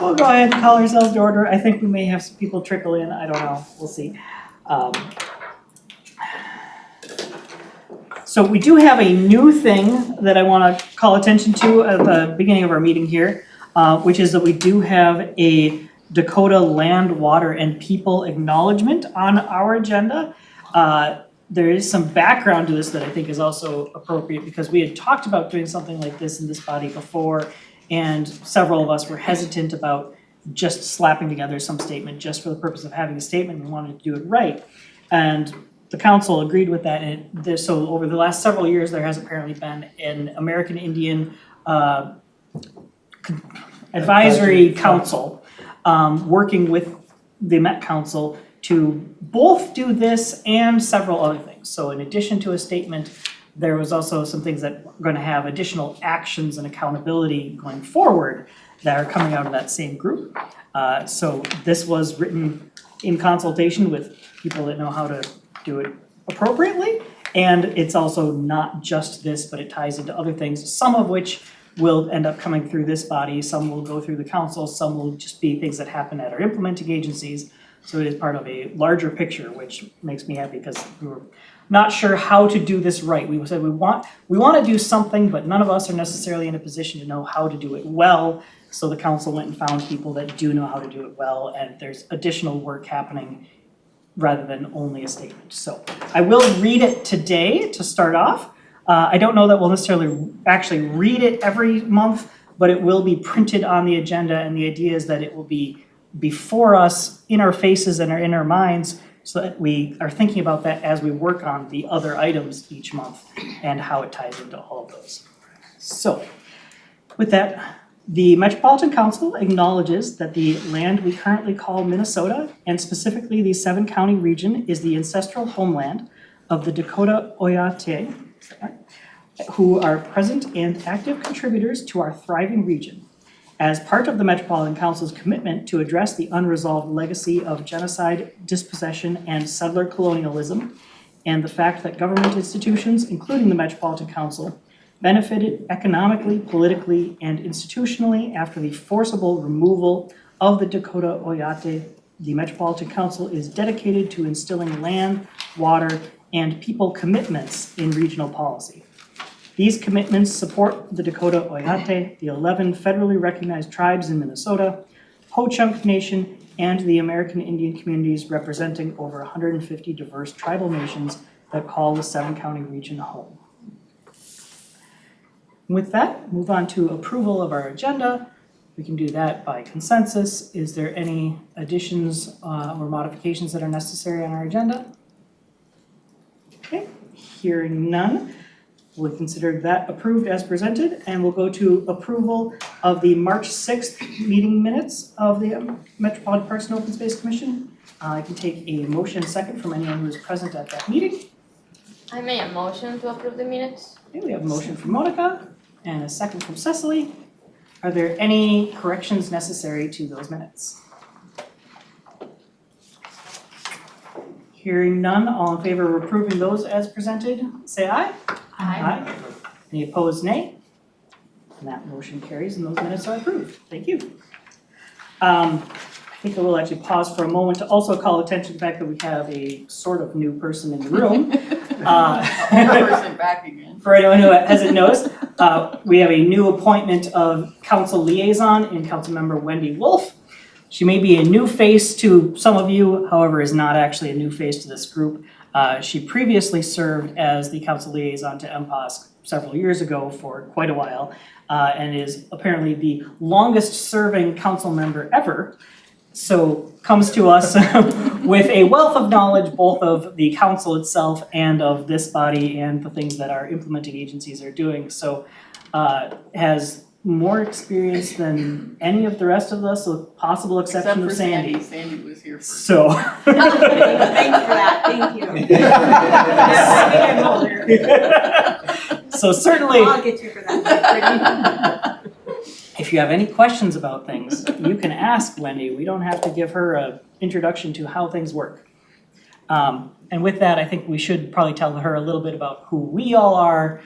We'll go ahead and call ourselves to order. I think we may have some people trickle in. I don't know. We'll see. So we do have a new thing that I want to call attention to at the beginning of our meeting here, which is that we do have a Dakota Land, Water, and People Acknowledgement on our agenda. There is some background to this that I think is also appropriate because we had talked about doing something like this in this body before, and several of us were hesitant about just slapping together some statement just for the purpose of having a statement. We wanted to do it right. And the council agreed with that. And so over the last several years, there has apparently been an American Indian advisory council working with the Met Council to both do this and several other things. So in addition to a statement, there was also some things that are going to have additional actions and accountability going forward that are coming out of that same group. So this was written in consultation with people that know how to do it appropriately. And it's also not just this, but it ties into other things, some of which will end up coming through this body, some will go through the council, some will just be things that happen at our implementing agencies. So it is part of a larger picture, which makes me happy because we were not sure how to do this right. We said we want to do something, but none of us are necessarily in a position to know how to do it well. So the council went and found people that do know how to do it well, and there's additional work happening rather than only a statement. So I will read it today to start off. I don't know that we'll necessarily actually read it every month, but it will be printed on the agenda, and the idea is that it will be before us, in our faces and in our minds, so that we are thinking about that as we work on the other items each month and how it ties into all of those. So with that, the Metropolitan Council acknowledges that the land we currently call Minnesota, and specifically the 7-county region, is the ancestral homeland of the Dakota Oyate, who are present and active contributors to our thriving region. As part of the Metropolitan Council's commitment to address the unresolved legacy of genocide, dispossession, and settler colonialism, and the fact that government institutions, including the Metropolitan Council, benefited economically, politically, and institutionally after the forcible removal of the Dakota Oyate, the Metropolitan Council is dedicated to instilling land, water, and people commitments in regional policy. These commitments support the Dakota Oyate, the 11 federally recognized tribes in Minnesota, Ho-Chunk Nation, and the American Indian communities representing over 150 diverse tribal nations that call the 7-county region home. With that, move on to approval of our agenda. We can do that by consensus. Is there any additions or modifications that are necessary on our agenda? Okay, hearing none. We'll consider that approved as presented, and we'll go to approval of the March 6th meeting minutes of the Metropolitan Parks and Open Space Commission. I can take a motion second from anyone who is present at that meeting. I made a motion to approve the minutes. Okay, we have a motion from Monica and a second from Cecily. Are there any corrections necessary to those minutes? Hearing none, all in favor of approving those as presented, say aye. Aye. Any opposed, nay? And that motion carries and those minutes are approved. Thank you. I think I will actually pause for a moment to also call attention to the fact that we have a sort of new person in the room. Person back again. For anyone who hasn't noticed, we have a new appointment of council liaison in Councilmember Wendy Wolf. She may be a new face to some of you, however, is not actually a new face to this group. She previously served as the council liaison to MPOSC several years ago for quite a while, and is apparently the longest serving council member ever. So comes to us with a wealth of knowledge, both of the council itself and of this body and the things that our implementing agencies are doing. So has more experience than any of the rest of us, with possible exception of Sandy. Sandy was here first. So. Thank you for that, thank you. So certainly. I'll get you for that. If you have any questions about things, you can ask Wendy. We don't have to give her an introduction to how things work. And with that, I think we should probably tell her a little bit about who we all are,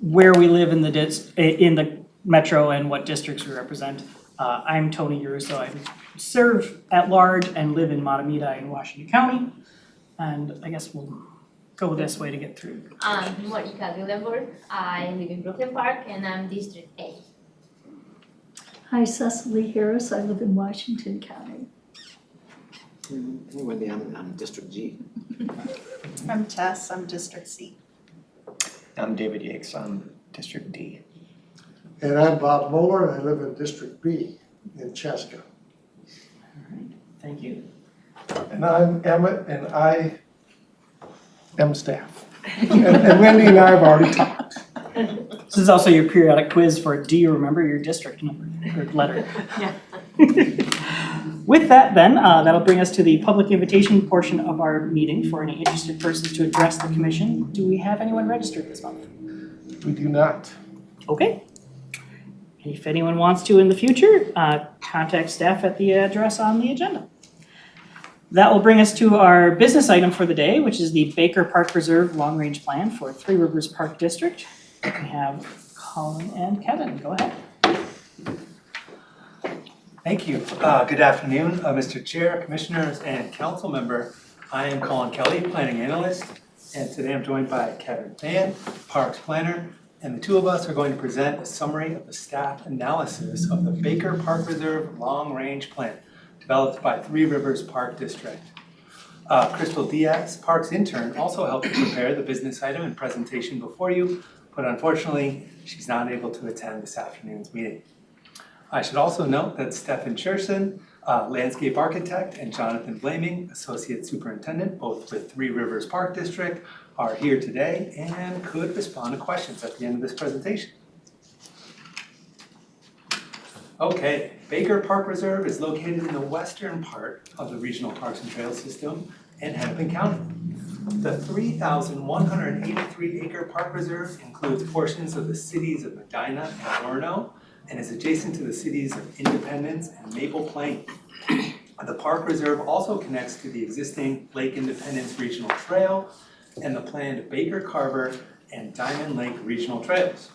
where we live in the metro and what districts we represent. I'm Tony Uruso. I serve at large and live in Matamita in Washington County. And I guess we'll go this way to get through. I'm Monica Gillenburg. I live in Brooklyn Park and I'm District A. Hi, Cecily Harris. I live in Washington County. Wendy, I'm District G. I'm Tess, I'm District C. I'm David Yakes, I'm District D. And I'm Bob Moeller, and I live in District B in Chaska. Thank you. And I'm Emmett, and I am staff. And Wendy and I have already talked. This is also your periodic quiz for do you remember your district number or letter? Yeah. With that then, that'll bring us to the public invitation portion of our meeting for any interested persons to address the commission. Do we have anyone registered this month? We do not. Okay. If anyone wants to in the future, contact staff at the address on the agenda. That will bring us to our business item for the day, which is the Baker Park Reserve Long Range Plan for Three Rivers Park District. We have Colin and Kevin. Go ahead. Thank you. Good afternoon, Mr. Chair, Commissioners, and Council member. I am Colin Kelly, Planning Analyst, and today I'm joined by Kevin Fan, Parks Planner, and the two of us are going to present a summary of the staff analysis of the Baker Park Reserve Long Range Plan developed by Three Rivers Park District. Crystal Diaz, Parks intern, also helped to prepare the business item and presentation before you, but unfortunately, she's not able to attend this afternoon's meeting. I should also note that Stefan Scherson, landscape architect, and Jonathan Blaming, associate superintendent, both with Three Rivers Park District, are here today and could respond to questions at the end of this presentation. Okay, Baker Park Reserve is located in the western part of the Regional Parks and Trails System in Hennepin County. The 3,183 acre park reserve includes portions of the cities of Medina and Orono and is adjacent to the cities of Independence and Maple Plain. The park reserve also connects to the existing Lake Independence Regional Trail and the planned Baker Carver and Diamond Lake Regional Trails.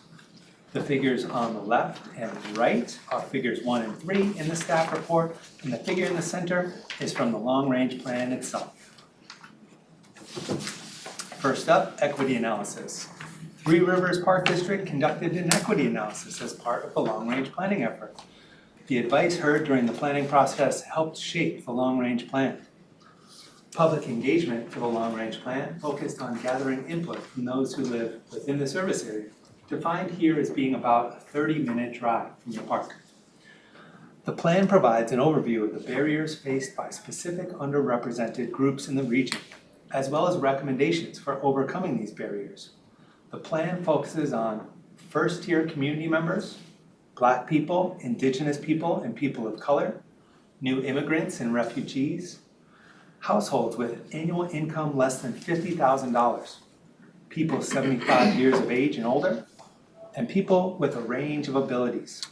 The figures on the left and right are figures 1 and 3 in the staff report, and the figure in the center is from the long range plan itself. First up, equity analysis. Three Rivers Park District conducted an equity analysis as part of the long range planning effort. The advice heard during the planning process helped shape the long range plan. Public engagement for the long range plan focused on gathering input from those who live within the service area, defined here as being about a 30-minute drive from the park. The plan provides an overview of the barriers faced by specific underrepresented groups in the region, as well as recommendations for overcoming these barriers. The plan focuses on first-tier community members, Black people, Indigenous people, and people of color, new immigrants and refugees, households with annual income less than $50,000, people 75 years of age and older, and people with a range of abilities.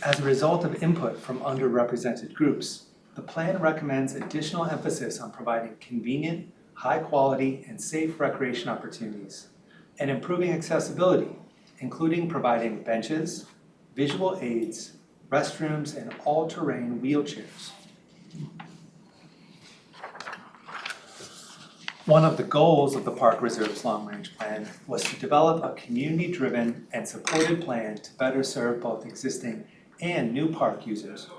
As a result of input from underrepresented groups, the plan recommends additional emphasis on providing convenient, high-quality, and safe recreation opportunities, and improving accessibility, including providing benches, visual aids, restrooms, and all-terrain wheelchairs. One of the goals of the Park Reserve's Long Range Plan was to develop a community-driven and supported plan to better serve both existing and new park users.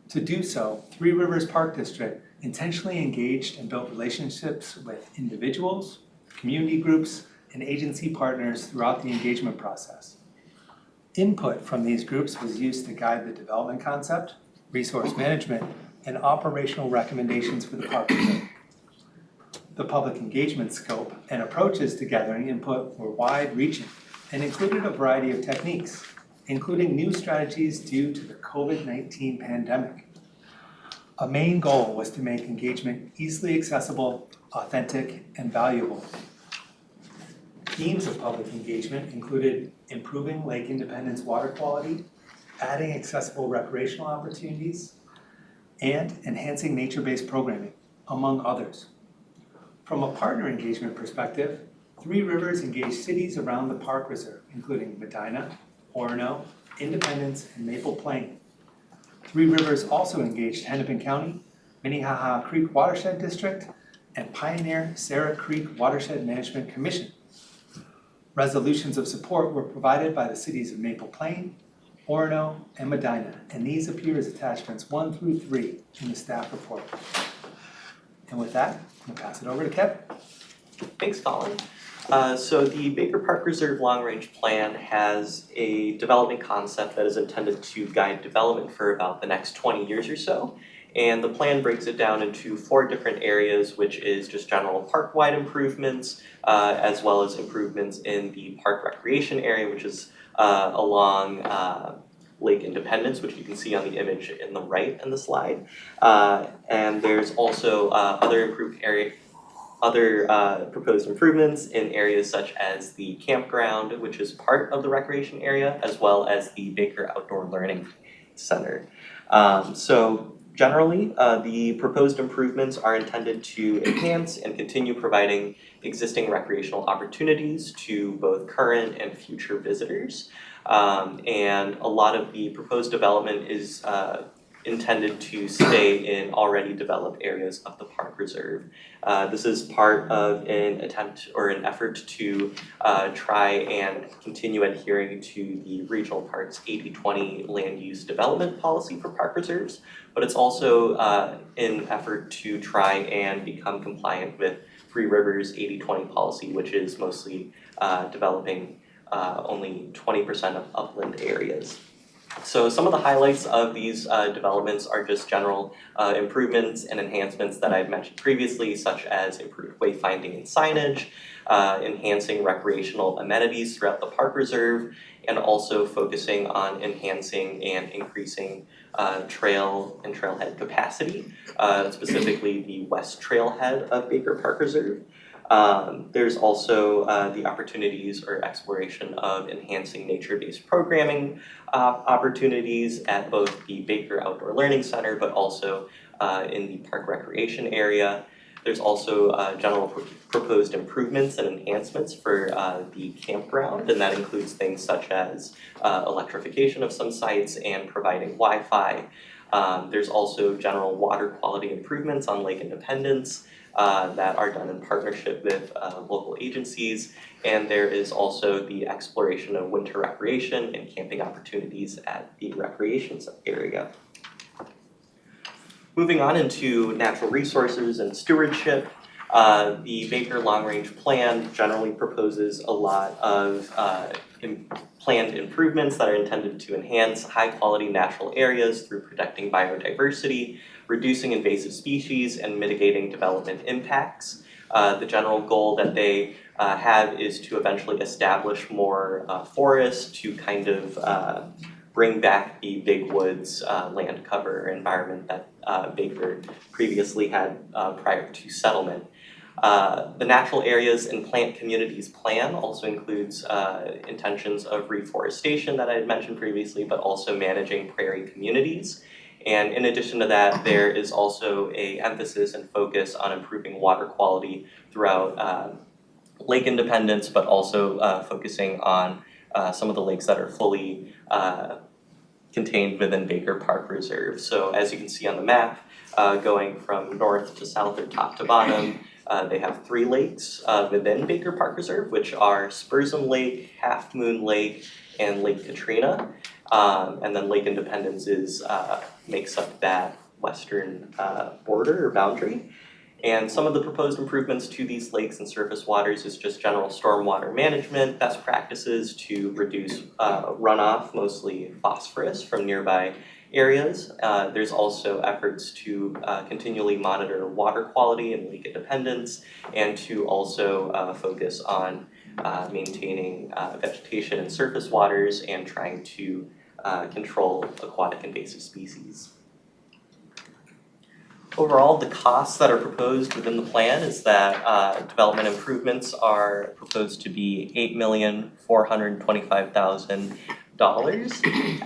To do so, Three Rivers Park District intentionally engaged and built relationships with individuals, community groups, and agency partners throughout the engagement process. Input from these groups was used to guide the development concept, resource management, and operational recommendations for the park reserve. The public engagement scope and approaches to gathering input were wide-reaching and included a variety of techniques, including new strategies due to the COVID-19 pandemic. A main goal was to make engagement easily accessible, authentic, and valuable. Themes of public engagement included improving Lake Independence water quality, adding accessible recreational opportunities, and enhancing nature-based programming, among others. From a partner engagement perspective, Three Rivers engaged cities around the park reserve, including Medina, Orono, Independence, and Maple Plain, Three Rivers also engaged Hennepin County, Minnehaha Creek Watershed District, and Pioneer Sarah Creek Watershed Management Commission. Resolutions of support were provided by the cities of Maple Plain, Orono, and Medina, and these appear as attachments 1 through 3 in the staff report. And with that, I'm gonna pass it over to Kevin. Thanks, Colin. So the Baker Park Reserve Long Range Plan has a development concept that is intended to guide development for about the next 20 years or so. And the plan breaks it down into 4 different areas, which is just general park-wide improvements, as well as improvements in the park recreation area, which is along Lake Independence, which you can see on the image in the right in the slide. And there's also other proposed improvements in areas such as the campground, which is part of the recreation area, as well as the Baker Outdoor Learning Center. So generally, the proposed improvements are intended to enhance and continue providing existing recreational opportunities to both current and future visitors. And a lot of the proposed development is intended to stay in already developed areas of the park reserve. This is part of an attempt or an effort to try and continue adhering to the regional parks 80-20 land use development policy for park reserves, but it's also an effort to try and become compliant with Three Rivers 80-20 policy, which is mostly developing only 20% of upland areas. So some of the highlights of these developments are just general improvements and enhancements that I've mentioned previously, such as improved wayfinding and signage, enhancing recreational amenities throughout the park reserve, and also focusing on enhancing and increasing trail and trailhead capacity, specifically the west trailhead of Baker Park Reserve. There's also the opportunities or exploration of enhancing nature-based programming opportunities at both the Baker Outdoor Learning Center, but also in the park recreation area. There's also general proposed improvements and enhancements for the campground, and that includes things such as electrification of some sites and providing Wi-Fi. There's also general water quality improvements on Lake Independence that are done in partnership with local agencies, and there is also the exploration of winter recreation and camping opportunities at the recreation area. Moving on into natural resources and stewardship, the Baker Long Range Plan generally proposes a lot of planned improvements that are intended to enhance high-quality natural areas through protecting biodiversity, reducing invasive species, and mitigating development impacts. The general goal that they have is to eventually establish more forests to kind of bring back the big woods land cover environment that Baker previously had prior to settlement. The Natural Areas and Plant Communities Plan also includes intentions of reforestation that I had mentioned previously, but also managing prairie communities. And in addition to that, there is also an emphasis and focus on improving water quality throughout Lake Independence, but also focusing on some of the lakes that are fully contained within Baker Park Reserve. So as you can see on the map, going from north to south or top to bottom, they have 3 lakes within Baker Park Reserve, which are Spursum Lake, Half Moon Lake, and Lake Katrina. And then Lake Independence makes up that western border or boundary. And some of the proposed improvements to these lakes and surface waters is just general stormwater management, best practices to reduce runoff, mostly phosphorus, from nearby areas. There's also efforts to continually monitor water quality in Lake Independence, and to also focus on maintaining vegetation in surface waters and trying to control aquatic invasive species. Overall, the costs that are proposed within the plan is that development improvements are proposed to be $8,425,000.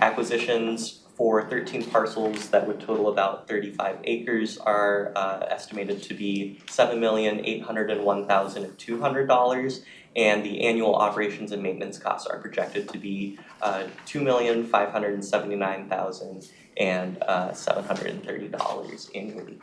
Acquisitions for 13 parcels that would total about 35 acres are estimated to be $7,801,200, and the annual operations and maintenance costs are projected to be $2,579,000 and $730 annually.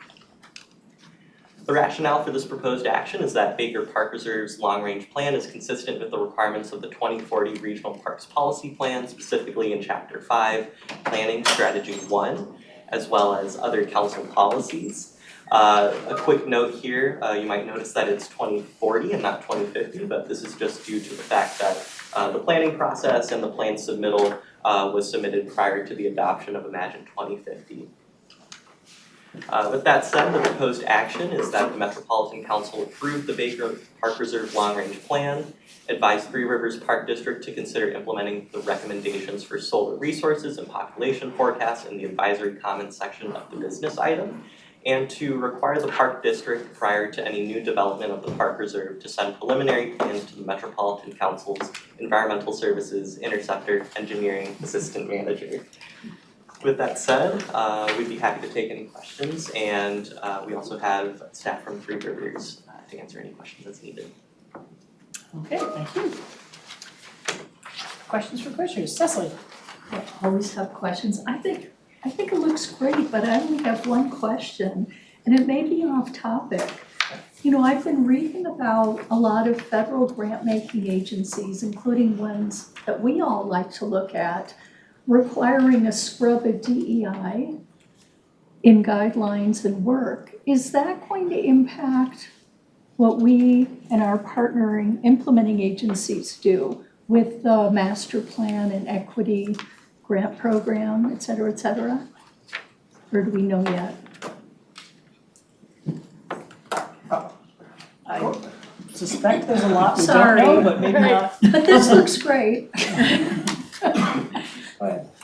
The rationale for this proposed action is that Baker Park Reserve's long-range plan is consistent with the requirements of the 2040 Regional Parks Policy Plan, specifically in Chapter 5, Planning Strategy 1, as well as other council policies. A quick note here, you might notice that it's 2040 and not 2050, but this is just due to the fact that the planning process and the plan submittal was submitted prior to the adoption of Imagine 2050. With that said, the proposed action is that the Metropolitan Council approve the Baker Park Reserve Long Range Plan, advise Three Rivers Park District to consider implementing the recommendations for solar resources and population forecasts in the advisory comments section of the business item, and to require the Park District, prior to any new development of the Park Reserve, to send preliminary plans to the Metropolitan Council's Environmental Services Interceptor Engineering Assistant Manager. With that said, we'd be happy to take any questions, and we also have staff from Three Rivers to answer any questions as needed. Okay, thank you. Questions for commissioners? Cecily? I always have questions. I think it looks great, but I only have one question, and it may be off topic. You know, I've been reading about a lot of federal grant-making agencies, including ones that we all like to look at, requiring a scrub of DEI in guidelines and work. Is that going to impact what we and our partnering implementing agencies do with the master plan and equity grant program, et cetera, or do we know yet? I suspect there's a lot we don't Sorry. know, but maybe not. But this looks great.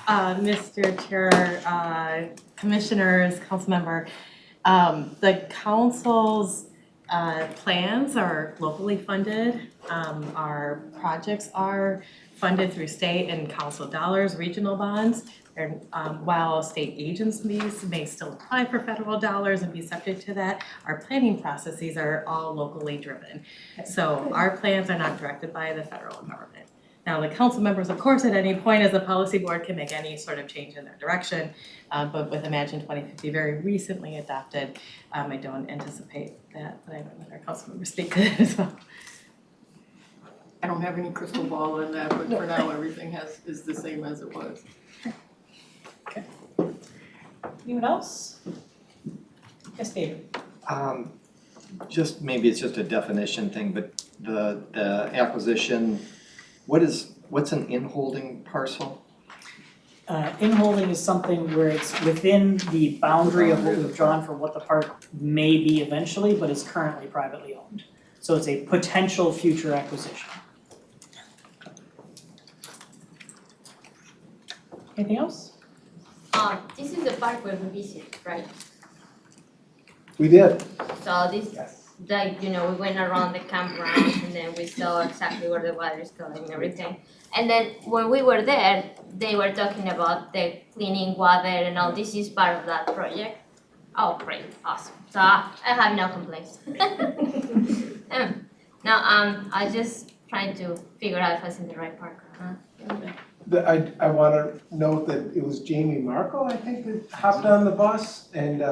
Mr. Chair, Commissioners, Councilmember, the council's plans are locally funded. Our projects are funded through state and council dollars, regional bonds. And while state agencies may still apply for federal dollars and be subject to that, our planning processes are all locally driven. So our plans are not directed by the federal government. Now, the council members, of course, at any point as a policy board can make any sort of change in their direction, but with Imagine 2050 very recently adopted, I don't anticipate that, but I don't let our council members speak to that as well. I don't have any crystal ball on that, but for now, everything is the same as it was. Anyone else? Yes, David? Just, maybe it's just a definition thing, but the acquisition, what's an in-holding parcel? In-holding is something where it's within the boundary of what we've drawn for what the park may be eventually, but is currently privately owned. So it's a potential future acquisition. Anything else? This is the park where we visit, right? We did. So this, like, you know, we went around the campground and then we saw exactly where the water is going and everything. And then when we were there, they were talking about the cleaning water and all. This is part of that project. Oh, great, awesome. So I have no complaints. I just trying to figure out if I was in the right park or not. I wanna note that it was Jamie Marco, I think, that hopped on the bus and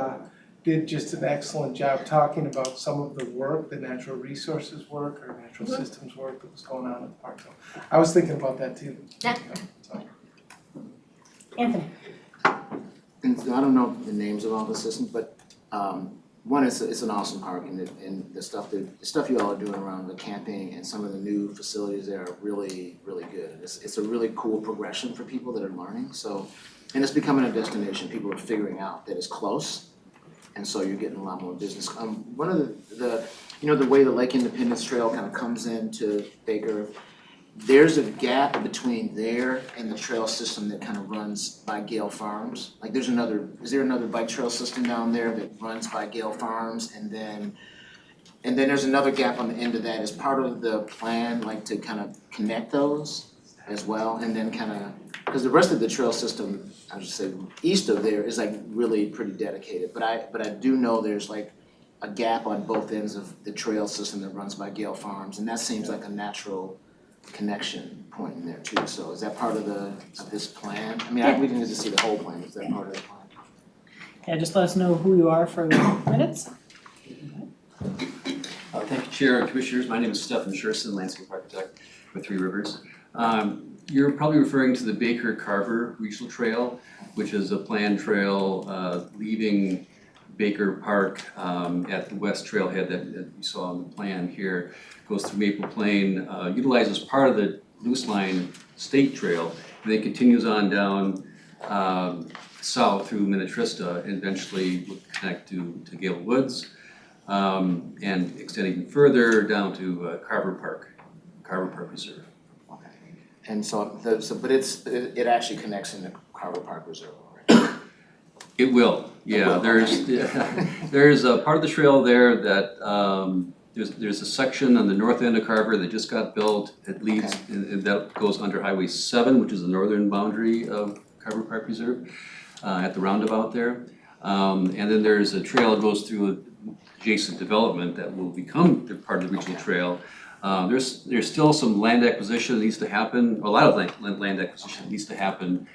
did just an excellent job talking about some of the work, the natural resources work or natural systems work that was going on in the park. So I was thinking about that too. Yeah. So. Anthony? And I don't know the names of all the systems, but one is it's an awesome park, and the stuff you all are doing around the camping and some of the new facilities there are really good. It's a really cool progression for people that are learning. So, and it's becoming a destination. People are figuring out that it's close, and so you're getting a lot more business. One of the the way the Lake Independence Trail kind of comes into Baker. There's a gap between there and the trail system that kind of runs by Gale Farms. Like is there another bike trail system down there that runs by Gale Farms? And then there's another gap on the end of that. Is part of the plan like to kind of connect those as well? And then kind of, because the rest of the trail system, I would say east of there is like really pretty dedicated. But I do know there's like a gap on both ends of the trail system that runs by Gale Farms. And that seems like a natural connection point in there too, so is that part of this plan? I mean, we didn't need to see the whole plan, is that part of the plan? Yeah, just let us know who you are for the minutes. Thank you, Chair and Commissioners. My name is Stephen Scherson, landscape architect with Three Rivers. You're probably referring to the Baker Carver Regional Trail, which is a planned trail leaving Baker Park at the west trailhead that you saw on the plan here. Goes through Maple Plain, utilizes part of the Loose Line State Trail, and then continues on down south through Minnetrista and eventually will connect to Gale Woods. And extend even further down to Carver Park Reserve. Okay. And so, but it actually connects into Carver Park Reserve, right? It will, yeah. There's a part of the trail there that there's a section on the north end of Carver that just got built. It leads, and that goes under Highway 7, which is the northern boundary of Carver Park Reserve, at the roundabout there. And then there's a trail that goes through adjacent development that will become part of the regional trail. There's still some land acquisition that needs to happen, a lot of land acquisition needs to happen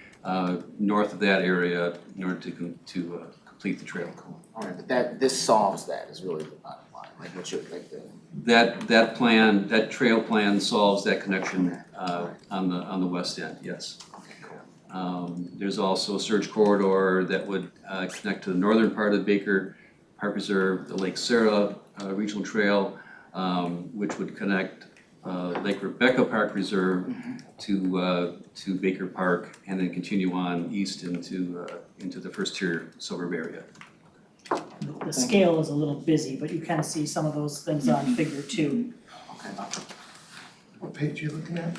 north of that area in order to complete the trail. All right, but this solves that is really the bottom line, like what you're, like the. That trail plan solves that connection on the west end, yes. Okay, cool. There's also a surge corridor that would connect to the northern part of Baker Park Reserve, the Lake Sarah Regional Trail, which would connect Lake Rebecca Park Reserve to Baker Park, and then continue on east into the first tier suburb area. The scale is a little busy, but you can see some of those things on figure 2. Okay. What page are you looking at?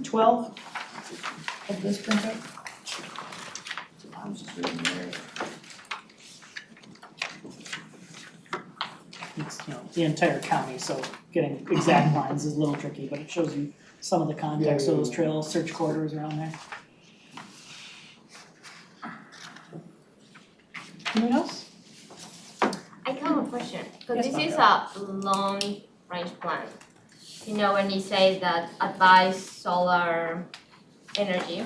12 of this printout. I was just reading there. It's, the entire county, so getting exact lines is a little tricky, but it shows you some of the context of those trails, search corridors around there. Anyone else? I have a question, because Yes, this is a long range plan. When you say that advise solar energy,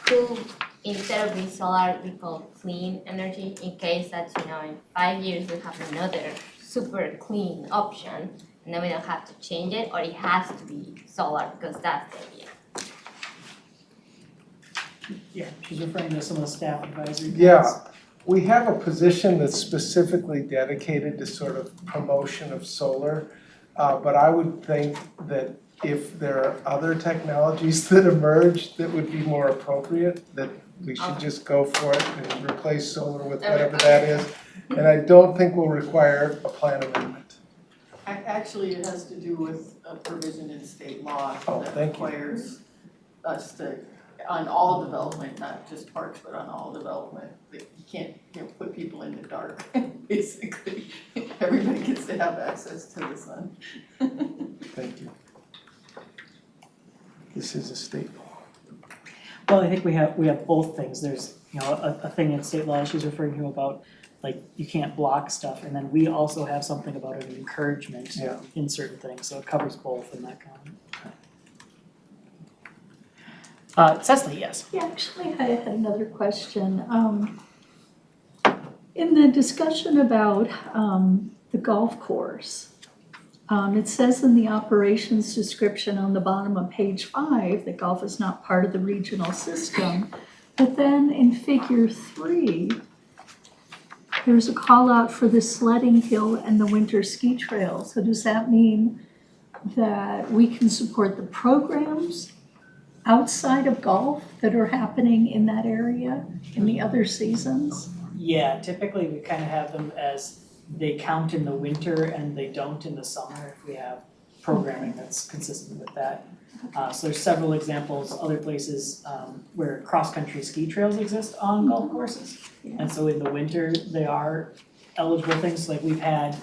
could instead of the solar we call clean energy, in case that in 5 years we have another super clean option and then we don't have to change it, or it has to be solar because that's the idea. Yeah, she's referring to some of the staff advisory. Yeah, we have a position that's specifically dedicated to sort of promotion of solar. But I would think that if there are other technologies that emerge that would be more appropriate, that we should just go for it and replace solar with whatever that is. And I don't think we'll require a plan amendment. Actually, it has to do with a provision in state law that thank you. requires us to, on all development, not just parks, but on all development, that you can't put people in the dark, basically. Everybody gets to have access to the sun. Thank you. This is a state law. Well, I think we have both things. There's a thing in state law she's referring to about like you can't block stuff, and then we also have something about an encouragement in certain things, so it covers both in that comment. Cecily, yes. Yeah, actually, I had another question. In the discussion about the golf course, it says in the operations description on the bottom of page 5 that golf is not part of the regional system. But then in figure 3, there's a call out for the sledding hill and the winter ski trail. So does that mean that we can support the programs outside of golf that are happening in that area in the other seasons? Yeah, typically we kind of have them as they count in the winter and they don't in the summer if we have programming that's consistent with that. So there's several examples, other places where cross-country ski trails exist on golf courses. And so in the winter, they are eligible things, like we've had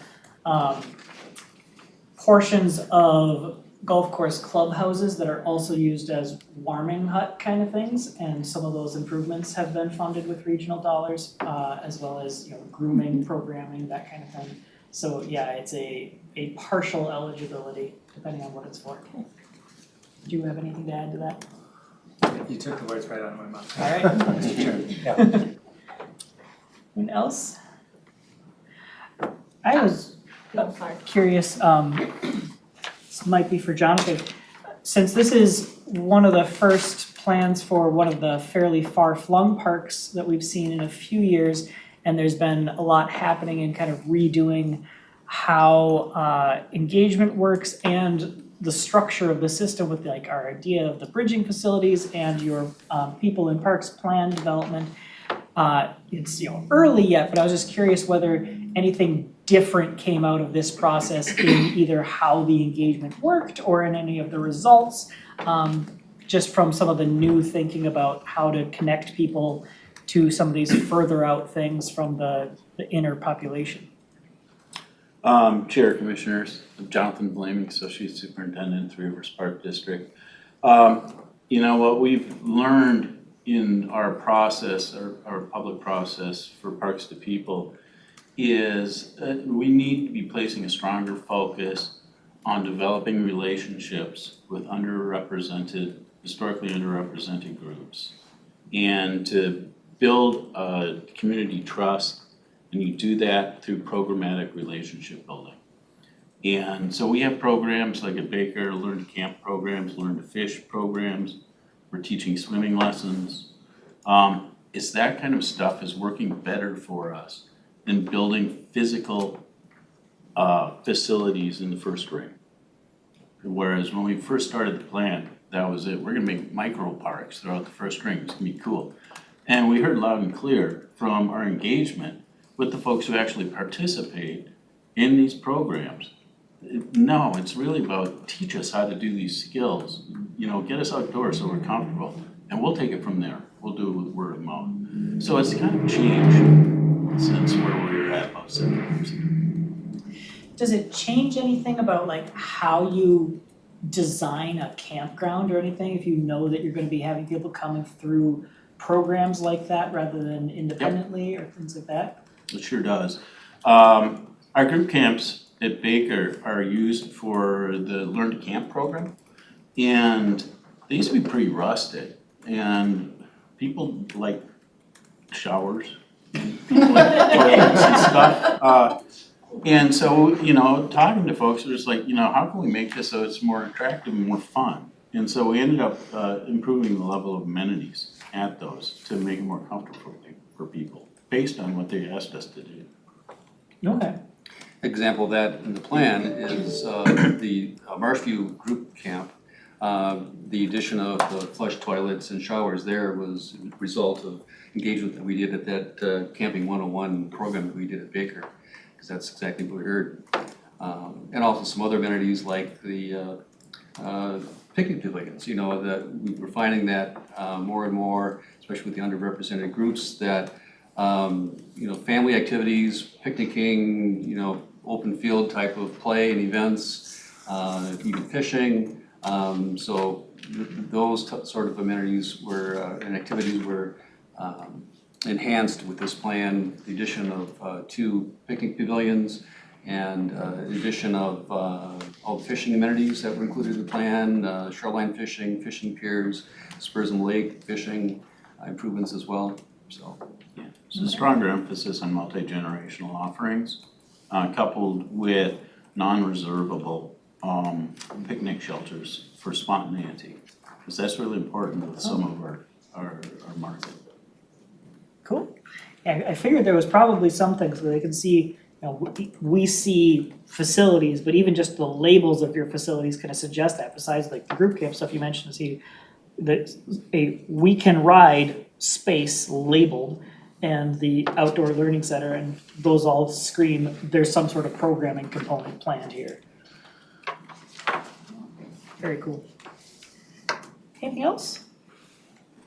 portions of golf course clubhouses that are also used as warming hut kind of things, and some of those improvements have been funded with regional dollars, as well as grooming, programming, that kind of thing. So yeah, it's a partial eligibility depending on what it's for. Do you have anything to add to that? You took the words right out of my mouth. All right. Mr. Chair, yeah. Anyone else? I was Sorry. curious, this might be for Jonathan. Since this is one of the first plans for one of the fairly far-flung parks that we've seen in a few years, and there's been a lot happening in kind of redoing how engagement works and the structure of the system with like our idea of the bridging facilities and your people in parks plan development. It's early yet, but I was just curious whether anything different came out of this process in either how the engagement worked or in any of the results, just from some of the new thinking about how to connect people to some of these further out things from the inner population. Chair, Commissioners, I'm Jonathan Blaming, Associate Superintendent, Three Rivers Park District. What we've learned in our process, our public process for Parks to People, is we need to be placing a stronger focus on developing relationships with historically underrepresented groups, and to build a community trust. And you do that through programmatic relationship building. And so we have programs like at Baker, Learn to Camp programs, Learn to Fish programs. We're teaching swimming lessons. It's that kind of stuff is working better for us than building physical facilities in the first ring. Whereas when we first started the plan, that was it. We're gonna make micro parks throughout the first ring. It's gonna be cool. And we heard loud and clear from our engagement with the folks who actually participate in these programs. No, it's really about teach us how to do these skills, get us outdoors so we're comfortable, and we'll take it from there. We'll do it with word of mouth. So it's kind of changed since where we were at about 7 years ago. Does it change anything about like how you design a campground or anything if you know that you're gonna be having people coming through programs like that rather than independently or things like that? It sure does. Our group camps at Baker are used for the Learn to Camp program, and they used to be pretty rusted, and people like showers and people like toilets and stuff. And so, talking to folks, it was like, how can we make this so it's more attractive and more fun? And so we ended up improving the level of amenities at those to make it more comfortable for people, based on what they asked us to do. Okay. Example of that in the plan is the Marshview Group Camp. The addition of the flush toilets and showers there was a result of engagement that we did at that Camping 101 program that we did at Baker, because that's exactly what we heard. And also some other amenities like the picnic pavilions, that we're finding that more and more, especially with the underrepresented groups, that family activities, picnicking, open field type of play and events, even fishing. So those sort of amenities were and activities were enhanced with this plan. The addition of 2 picnic pavilions and the addition of all the fishing amenities that were included in the plan, shoreline fishing, fishing piers, Spursum Lake fishing improvements as well. So. Yeah, it's a stronger emphasis on multi-generational offerings, coupled with non-reservable picnic shelters for spontaneity, because that's really important with some of our market. Cool. Yeah, I figured there was probably some things where they can see, we see facilities, but even just the labels of your facilities kind of suggest that, besides like the group camp stuff you mentioned, see that a we can ride space labeled and the outdoor learning center, and those all scream there's some sort of programming component planned here. Very cool. Anything else?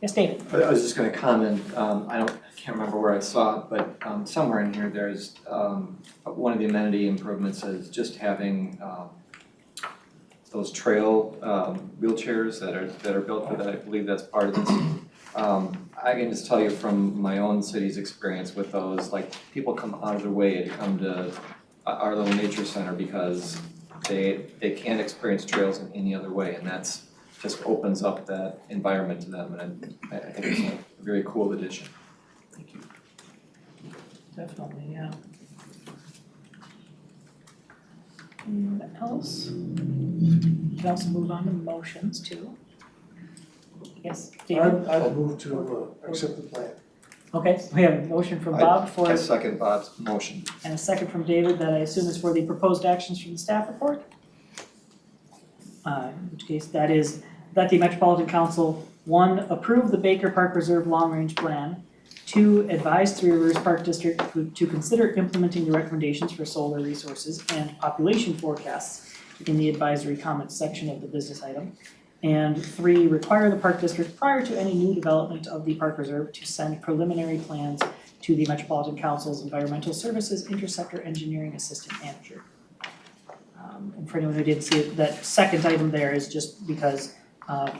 Yes, David. I was just gonna comment, I can't remember where I saw it, but somewhere in here there's, one of the amenity improvements is just having those trail wheelchairs that are built for that. I believe that's part of this. I can just tell you from my own city's experience with those, like people come out of their way to come to our little nature center because they can't experience trails in any other way, and that's just opens up that environment to them, and I think it's a very cool addition. Thank you. Definitely, yeah. Anyone else? You can also move on to motions too. Yes, David? I'd move to accept the plan. Okay, we have a motion from Bob for, I second Bob's motion. and a second from David that I assume is for the proposed actions from the staff report. In which case that is that the Metropolitan Council, 1, approve the Baker Park Reserve Long Range Plan, 2, advise Three Rivers Park District to consider implementing the recommendations for solar resources and population forecasts in the advisory comments section of the business item. And 3, require the Park District prior to any new development of the Park Reserve to send preliminary plans to the Metropolitan Council's Environmental Services Interceptor Engineering Assistant Manager. And for anyone who didn't see it, that second item there is just because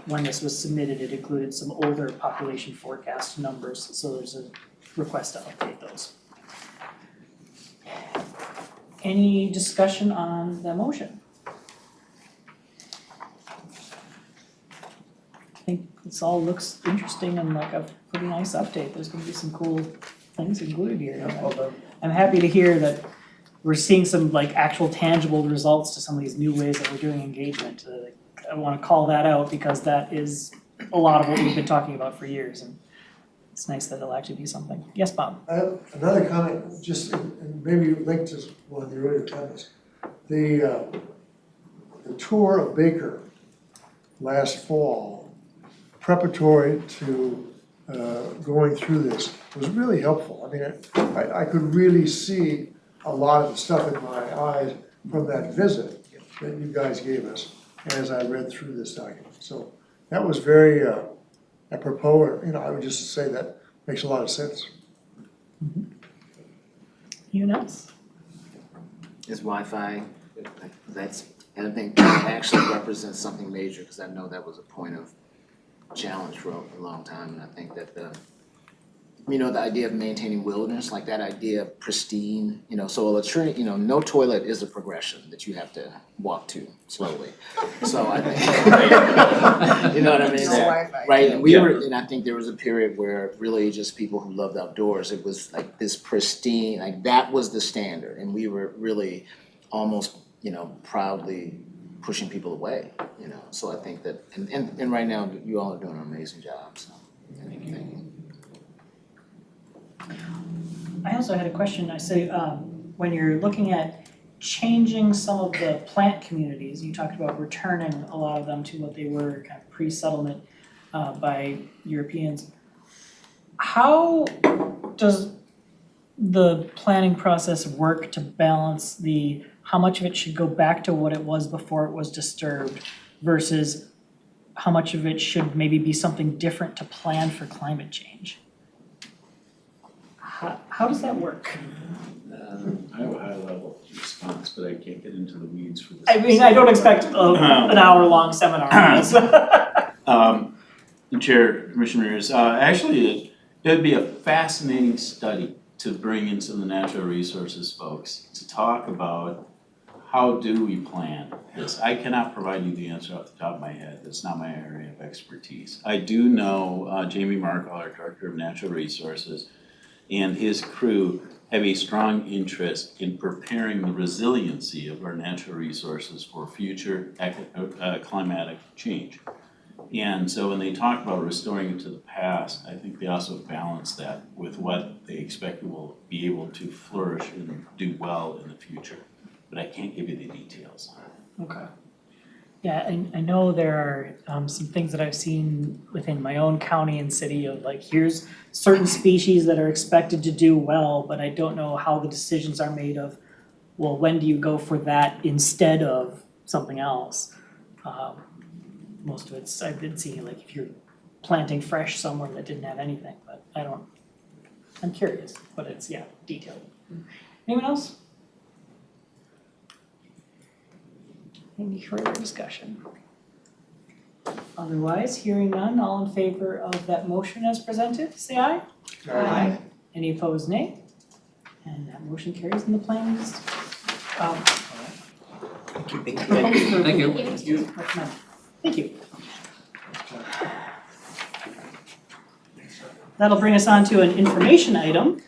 when this was submitted, it included some older population forecast numbers, so there's a request to update those. Any discussion on the motion? I think this all looks interesting and like a pretty nice update. There's gonna be some cool things included here. I'm happy to hear that we're seeing some like actual tangible results to some of these new ways that we're doing engagement. I wanna call that out because that is a lot of what we've been talking about for years, and it's nice that it'll actually be something. Yes, Bob? I have another comment, just, and maybe linked to one of the earlier comments. The tour of Baker last fall, preparatory to going through this, was really helpful. I mean, I could really see a lot of the stuff in my eyes from that visit that you guys gave us as I read through this document. So that was very apropos, I would just say that makes a lot of sense. Anyone else? Is Wi-Fi, I think that actually represents something major, because I know that was a point of challenge for a long time, and I think that the idea of maintaining wilderness, like that idea of pristine, so a latrine, no toilet is a progression that you have to walk to slowly. So I think, you know what I mean? No Wi-Fi. Right, and I think there was a period where really just people who loved outdoors, it was like this pristine, like that was the standard, and we were really almost, proudly pushing people away, so I think that, and right now, you all are doing an amazing job, so, thank you. I also had a question. I say, when you're looking at changing some of the plant communities, you talked about returning a lot of them to what they were kind of pre-settlement by Europeans. How does the planning process work to balance how much of it should go back to what it was before it was disturbed versus how much of it should maybe be something different to plan for climate change? How does that work? I have a high level response, but I can't get into the weeds for this. I mean, I don't expect an hour-long seminar on this. Chair, Commissioners, actually, it'd be a fascinating study to bring in some of the natural resources folks to talk about how do we plan this. I cannot provide you the answer off the top of my head. That's not my area of expertise. I do know Jamie Markle, our Director of Natural Resources, and his crew have a strong interest in preparing the resiliency of our natural resources for future climatic change. And so when they talk about restoring it to the past, I think they also balance that with what they expect will be able to flourish and do well in the future. But I can't give you the details. Okay. Yeah, I know there are some things that I've seen within my own county and city of like, here's certain species that are expected to do well, but I don't know how the decisions are made of, well, when do you go for that instead of something else? Most of it's, I've been seeing like if you're planting fresh somewhere that didn't have anything, but I'm curious, but it's, yeah, detailed. Anyone else? Any further discussion? Otherwise, hearing none, all in favor of that motion as presented, say aye. Aye. Any opposed, nay? And that motion carries and the plan is Thank you. recommended. Thank you. That'll bring us on to an information item.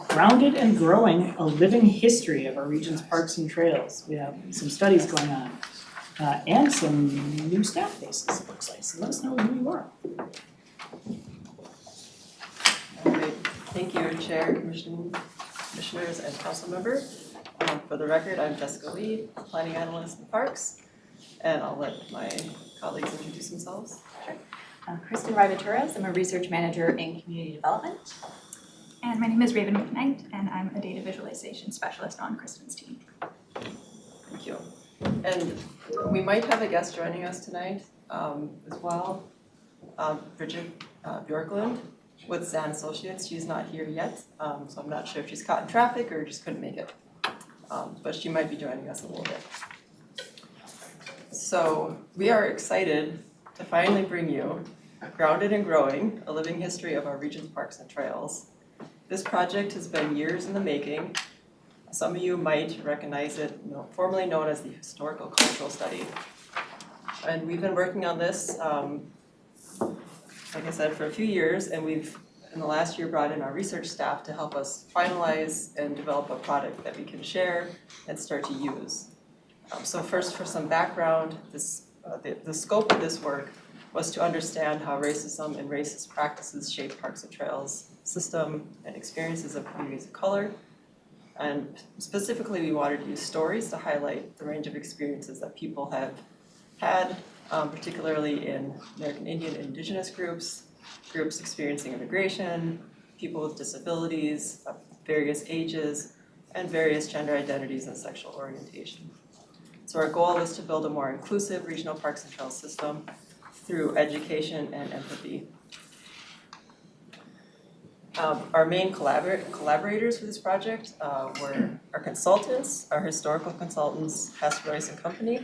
Grounded and Growing, a living history of our region's parks and trails. We have some studies going on, and some new staff faces, it looks like, so let us know who you are. Alright, thank you, Chair, Commissioners, and council members. For the record, I'm Jessica Lee, Planning Analyst in Parks, and I'll let my colleagues introduce themselves. Kristen Rivaturez, I'm a research manager in community development. And my name is Raven McKnight, and I'm a data visualization specialist on Kristen's team. Thank you. And we might have a guest joining us tonight as well, Bridget Bjorklund with Zan Associates. She's not here yet, so I'm not sure if she's caught in traffic or just couldn't make it. But she might be joining us in a little bit. So we are excited to finally bring you Grounded and Growing, a living history of our region's parks and trails. This project has been years in the making. Some of you might recognize it, formerly known as the Historical Cultural Study. And we've been working on this, like I said, for a few years, and we've, in the last year, brought in our research staff to help us finalize and develop a product that we can share and start to use. So first, for some background, the scope of this work was to understand how racism and racist practices shape parks and trails system and experiences of communities of color. And specifically, we wanted to use stories to highlight the range of experiences that people have had, particularly in American Indian and Indigenous groups experiencing immigration, people with disabilities of various ages, and various gender identities and sexual orientation. So our goal is to build a more inclusive regional parks and trails system through education and empathy. Our main collaborators for this project were our consultants, our historical consultants, Hess, Royce and Company,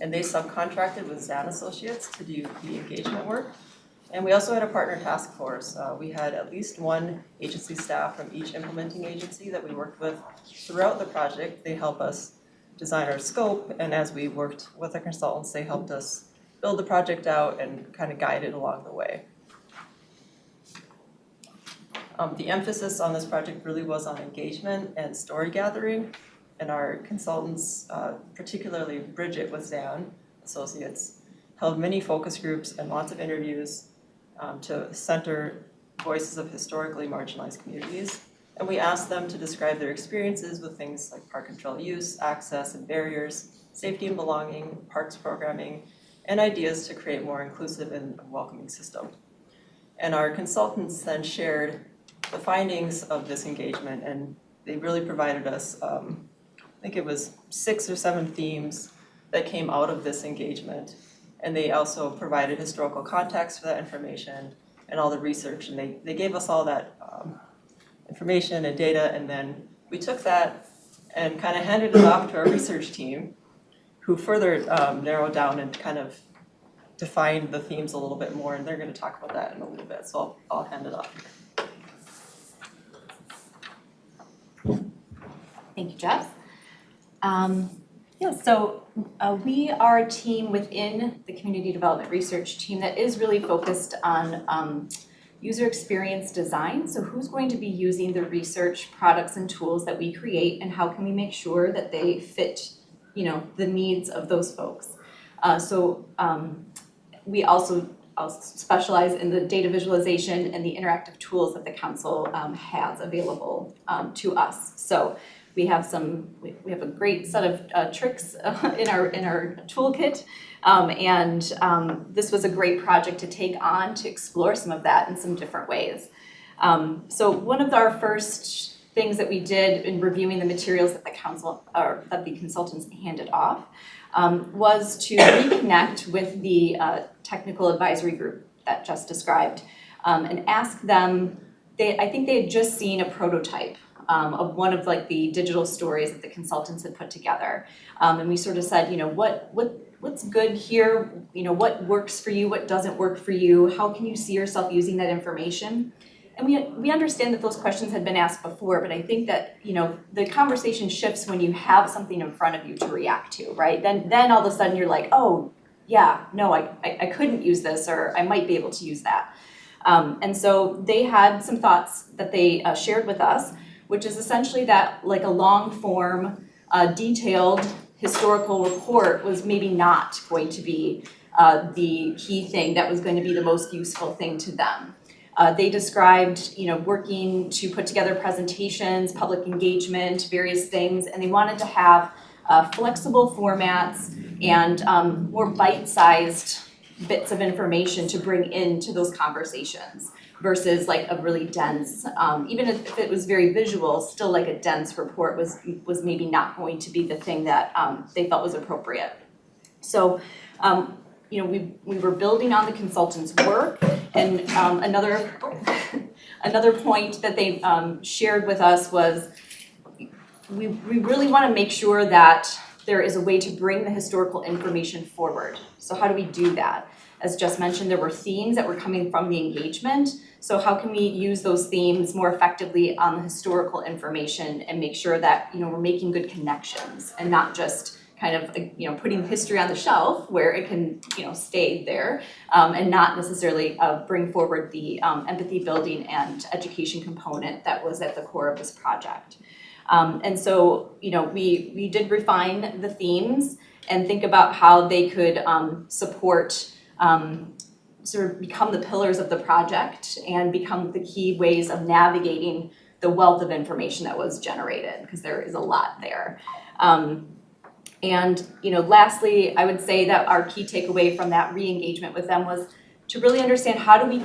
and they subcontracted with Zan Associates to do the engagement work. And we also had a partner task force. We had at least one agency staff from each implementing agency that we worked with throughout the project. They helped us design our scope, and as we worked with our consultants, they helped us build the project out and kind of guide it along the way. The emphasis on this project really was on engagement and story gathering, and our consultants, particularly Bridget with Zan Associates, held many focus groups and lots of interviews to center voices of historically marginalized communities. And we asked them to describe their experiences with things like park and trail use, access and barriers, safety and belonging, parks programming, and ideas to create a more inclusive and welcoming system. And our consultants then shared the findings of this engagement, and they really provided us, I think it was 6 or 7 themes that came out of this engagement. And they also provided historical context for that information and all the research, and they gave us all that information and data, and then we took that and kind of handed it off to our research team, who further narrowed down and kind of defined the themes a little bit more, and they're going to talk about that in a little bit, so I'll hand it off. Thank you, Jeff. So we are a team within the community development research team that is really focused on user experience design. So who's going to be using the research products and tools that we create, and how can we make sure that they fit, the needs of those folks. We also specialize in the data visualization and the interactive tools that the council has available to us. So we have a great set of tricks in our toolkit, and this was a great project to take on to explore some of that in some different ways. So one of our first things that we did in reviewing the materials that the consultants handed off was to reconnect with the technical advisory group that Jess described, and ask them. I think they had just seen a prototype of one of the digital stories that the consultants had put together, and we sort of said, what's good here? What works for you? What doesn't work for you? How can you see yourself using that information? And we understand that those questions had been asked before, but I think that the conversation shifts when you have something in front of you to react to, right? Then all of a sudden you're like, oh yeah, no, I couldn't use this, or I might be able to use that. And so they had some thoughts that they shared with us, which is essentially that like a long form, detailed historical report was maybe not going to be the key thing that was going to be the most useful thing to them. They described, working to put together presentations, public engagement, various things, and they wanted to have flexible formats and more bite-sized bits of information to bring into those conversations versus like a really dense, even if it was very visual, still like a dense report was maybe not going to be the thing that they felt was appropriate. So, we were building on the consultant's work, and another point that they shared with us was we really want to make sure that there is a way to bring the historical information forward. So how do we do that? As just mentioned, there were themes that were coming from the engagement. So how can we use those themes more effectively on the historical information and make sure that we're making good connections and not just kind of putting history on the shelf where it can stay there and not necessarily bring forward the empathy building and education component that was at the core of this project. And so we did refine the themes and think about how they could support sort of become the pillars of the project and become the key ways of navigating the wealth of information that was generated, because there is a lot there. And lastly, I would say that our key takeaway from that re-engagement with them was to really understand how do we,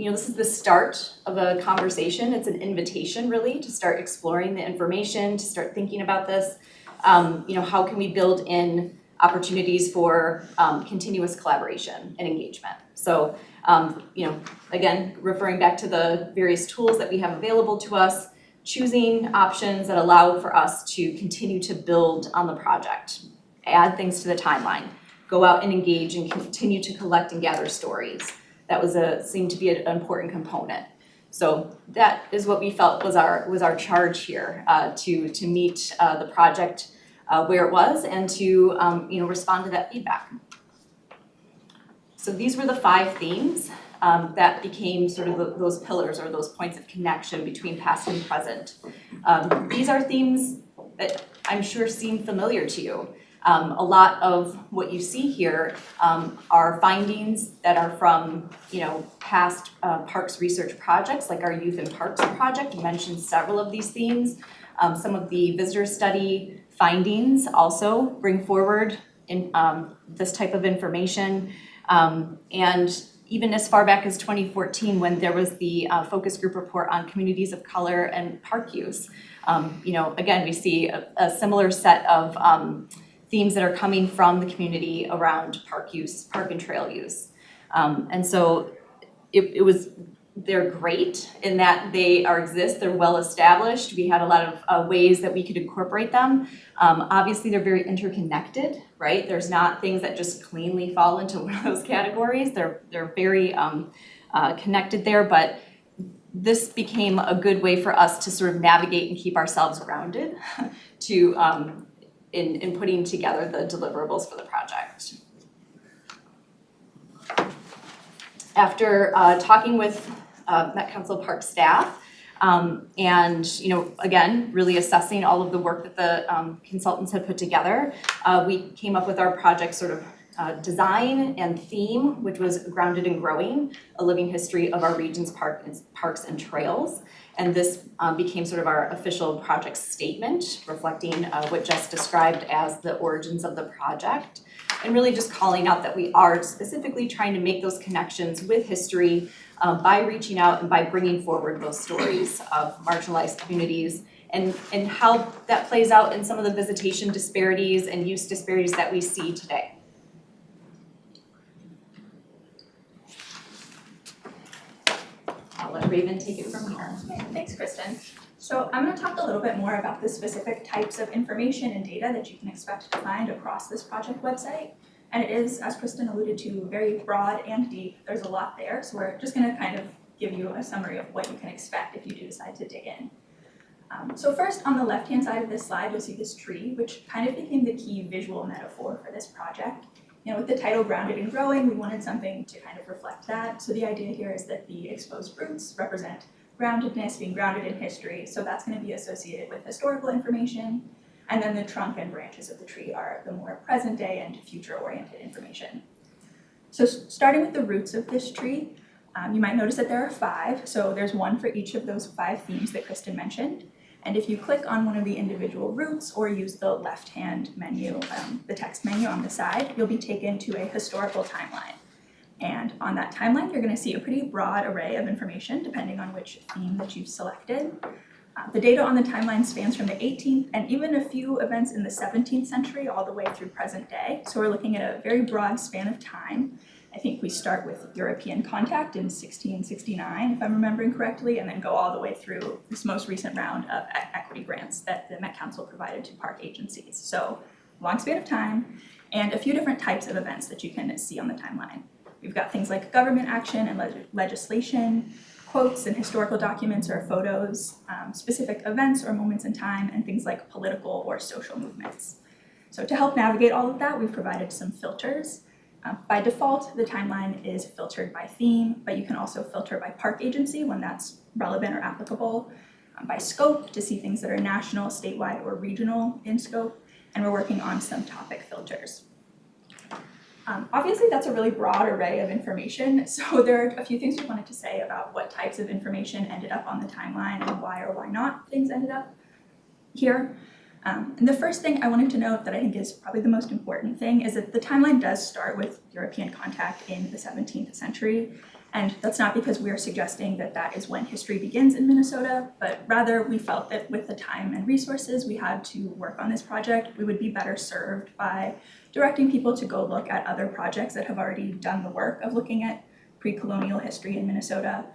this is the start of a conversation. It's an invitation really to start exploring the information, to start thinking about this. How can we build in opportunities for continuous collaboration and engagement? So, again, referring back to the various tools that we have available to us, choosing options that allow for us to continue to build on the project, add things to the timeline, go out and engage and continue to collect and gather stories. That was seemed to be an important component. So that is what we felt was our charge here, to meet the project where it was and to respond to that feedback. So these were the 5 themes that became sort of those pillars or those points of connection between past and present. These are themes that I'm sure seem familiar to you. A lot of what you see here are findings that are from past parks research projects, like our Youth in Parks project. You mentioned several of these themes. Some of the visitor study findings also bring forward in this type of information. And even as far back as 2014, when there was the focus group report on communities of color and park use. Again, we see a similar set of themes that are coming from the community around park use, park and trail use. And so they're great in that they exist, they're well established. We had a lot of ways that we could incorporate them. Obviously, they're very interconnected, right? There's not things that just cleanly fall into one of those categories. They're very connected there, but this became a good way for us to sort of navigate and keep ourselves grounded to in putting together the deliverables for the project. After talking with Met Council Park staff and again really assessing all of the work that the consultants had put together, we came up with our project sort of design and theme, which was grounded in growing a living history of our region's parks and trails. And this became sort of our official project statement, reflecting what Jess described as the origins of the project, and really just calling out that we are specifically trying to make those connections with history by reaching out and by bringing forward those stories of marginalized communities and how that plays out in some of the visitation disparities and use disparities that we see today. I'll let Raven take it from here. Okay, thanks, Kristen. So I'm going to talk a little bit more about the specific types of information and data that you can expect to find across this project website. And it is, as Kristen alluded to, very broad and deep. There's a lot there, so we're just going to kind of give you a summary of what you can expect if you do decide to dig in. So first, on the left-hand side of this slide, you'll see this tree, which kind of became the key visual metaphor for this project. with the title Grounded and Growing, we wanted something to kind of reflect that. So the idea here is that the exposed roots represent groundedness, being grounded in history. So that's going to be associated with historical information. And then the trunk and branches of the tree are the more present day and future-oriented information. So starting with the roots of this tree, you might notice that there are 5. So there's one for each of those 5 themes that Kristen mentioned. And if you click on one of the individual roots or use the left-hand menu, the text menu on the side, you'll be taken to a historical timeline. And on that timeline, you're going to see a pretty broad array of information depending on which theme that you've selected. The data on the timeline spans from the 18th and even a few events in the 17th century all the way through present day. So we're looking at a very broad span of time. I think we start with European contact in 1669, if I'm remembering correctly, and then go all the way through this most recent round of equity grants that the Met Council provided to park agencies. So long span of time and a few different types of events that you can see on the timeline. We've got things like government action and legislation, quotes and historical documents or photos, specific events or moments in time, and things like political or social movements. So to help navigate all of that, we've provided some filters. By default, the timeline is filtered by theme, but you can also filter by park agency when that's relevant or applicable, by scope to see things that are national, statewide, or regional in scope, and we're working on some topic filters. Obviously, that's a really broad array of information, so there are a few things we wanted to say about what types of information ended up on the timeline and why or why not things ended up here. And the first thing I wanted to note that I think is probably the most important thing is that the timeline does start with European contact in the 17th century. And that's not because we are suggesting that that is when history begins in Minnesota, but rather we felt that with the time and resources we had to work on this project, we would be better served by directing people to go look at other projects that have already done the work of looking at pre-colonial history in Minnesota.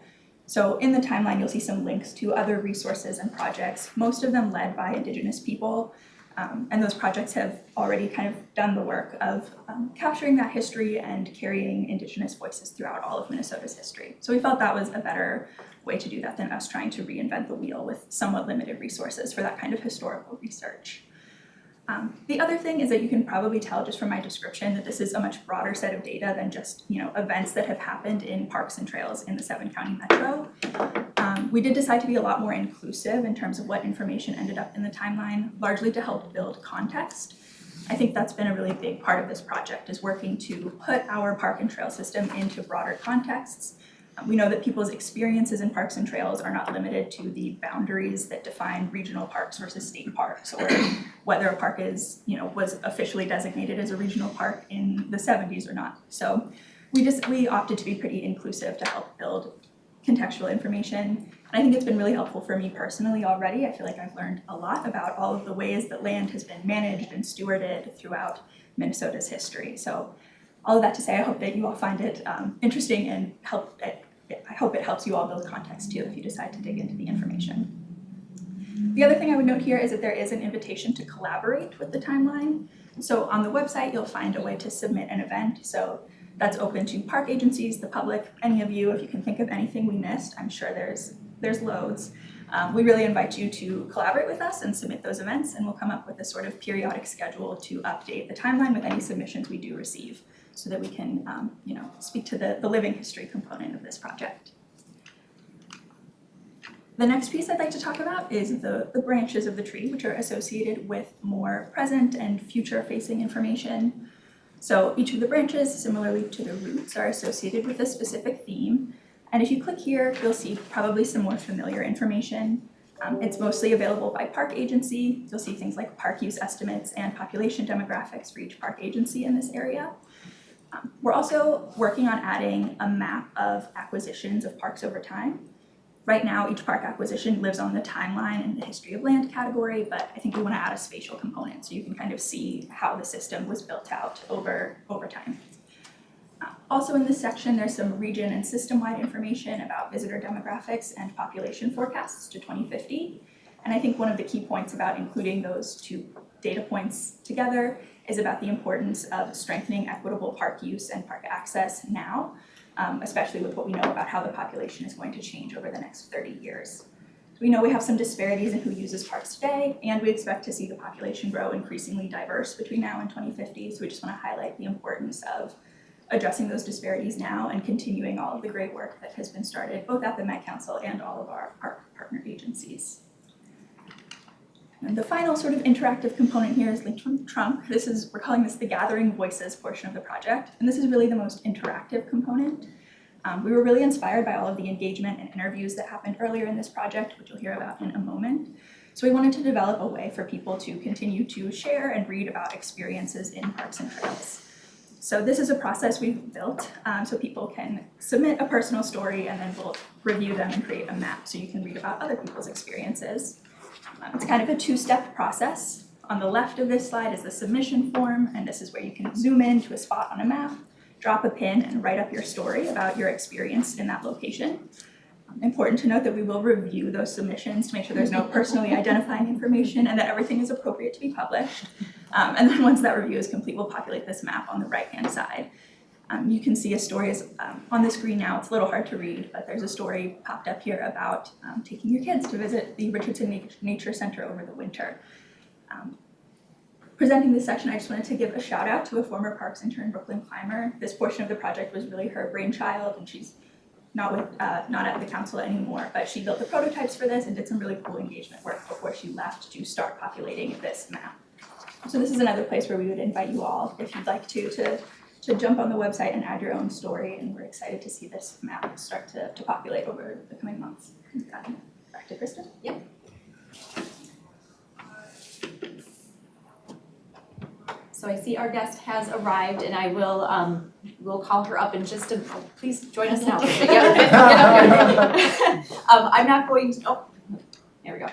So in the timeline, you'll see some links to other resources and projects, most of them led by Indigenous people. And those projects have already kind of done the work of capturing that history and carrying Indigenous voices throughout all of Minnesota's history. So we felt that was a better way to do that than us trying to reinvent the wheel with somewhat limited resources for that kind of historical research. The other thing is that you can probably tell just from my description that this is a much broader set of data than just events that have happened in parks and trails in the 7-county metro. We did decide to be a lot more inclusive in terms of what information ended up in the timeline, largely to help build context. I think that's been a really big part of this project, is working to put our park and trail system into broader contexts. We know that people's experiences in parks and trails are not limited to the boundaries that define regional parks versus state parks, or whether a park is, was officially designated as a regional park in the 70s or not. So we opted to be pretty inclusive to help build contextual information. And I think it's been really helpful for me personally already. I feel like I've learned a lot about all of the ways that land has been managed and stewarded throughout Minnesota's history. So all of that to say, I hope that you all find it interesting and I hope it helps you all build context too if you decide to dig into the information. The other thing I would note here is that there is an invitation to collaborate with the timeline. So on the website, you'll find a way to submit an event. So that's open to park agencies, the public, any of you. If you can think of anything we missed, I'm sure there's loads. We really invite you to collaborate with us and submit those events, and we'll come up with a sort of periodic schedule to update the timeline with any submissions we do receive, so that we can speak to the living history component of this project. The next piece I'd like to talk about is the branches of the tree, which are associated with more present and future-facing information. So each of the branches, similarly to the roots, are associated with a specific theme. And if you click here, you'll see probably some more familiar information. It's mostly available by park agency. You'll see things like park use estimates and population demographics for each park agency in this area. We're also working on adding a map of acquisitions of parks over time. Right now, each park acquisition lives on the timeline in the history of land category, but I think we want to add a spatial component so you can kind of see how the system was built out over time. Also in this section, there's some region and system-wide information about visitor demographics and population forecasts to 2050. And I think one of the key points about including those two data points together is about the importance of strengthening equitable park use and park access now, especially with what we know about how the population is going to change over the next 30 years. We know we have some disparities in who uses parks today, and we expect to see the population grow increasingly diverse between now and 2050. So we just want to highlight the importance of addressing those disparities now and continuing all of the great work that has been started both at the Met Council and all of our partner agencies. And the final sort of interactive component here is linked from Trump. We're calling this the Gathering Voices portion of the project, and this is really the most interactive component. We were really inspired by all of the engagement and interviews that happened earlier in this project, which you'll hear about in a moment. So we wanted to develop a way for people to continue to share and read about experiences in parks and trails. So this is a process we've built so people can submit a personal story and then we'll review them and create a map so you can read about other people's experiences. It's kind of a two-step process. On the left of this slide is the submission form, and this is where you can zoom in to a spot on a map, drop a pin, and write up your story about your experience in that location. Important to note that we will review those submissions to make sure there's no personally identifying information and that everything is appropriate to be published. And then once that review is complete, we'll populate this map on the right-hand side. You can see a story is on the screen now. It's a little hard to read, but there's a story popped up here about taking your kids to visit the Richardson Nature Center over the winter. Presenting this section, I just wanted to give a shout out to a former Parks intern, Brooklyn Clymer. This portion of the project was really her brainchild, and she's not at the council anymore, but she built the prototypes for this and did some really cool engagement work before she left to start populating this map. So this is another place where we would invite you all, if you'd like to jump on the website and add your own story, and we're excited to see this map start to populate over the coming months. Back to Kristen. Yep. So I see our guest has arrived, and I will we'll call her up in just a. Please join us now. I'm not going to. Oh, there we go.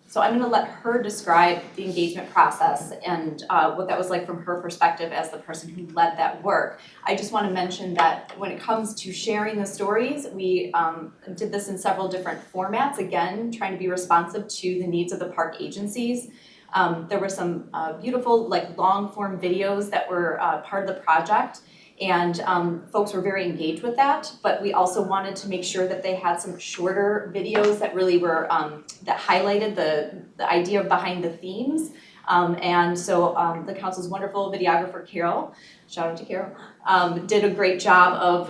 So I'm going to let her describe the engagement process and what that was like from her perspective as the person who led that work. I just want to mention that when it comes to sharing the stories, we did this in several different formats. Again, trying to be responsive to the needs of the park agencies. There were some beautiful long form videos that were part of the project, and folks were very engaged with that, but we also wanted to make sure that they had some shorter videos that really were, that highlighted the idea behind the themes. And so the council's wonderful videographer, Carol, shout out to Carol, did a great job of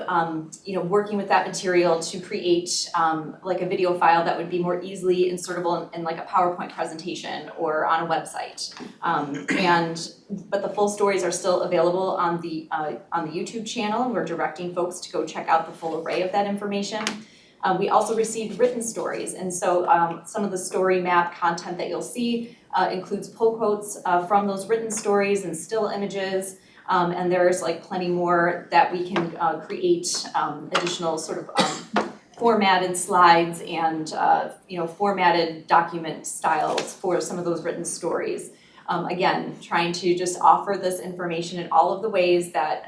working with that material to create a video file that would be more easily insertable in like a PowerPoint presentation or on a website. But the full stories are still available on the YouTube channel, and we're directing folks to go check out the full array of that information. We also received written stories, and so some of the story map content that you'll see includes pull quotes from those written stories and still images, and there's plenty more that we can create additional sort of formatted slides and formatted document styles for some of those written stories. Again, trying to just offer this information in all of the ways that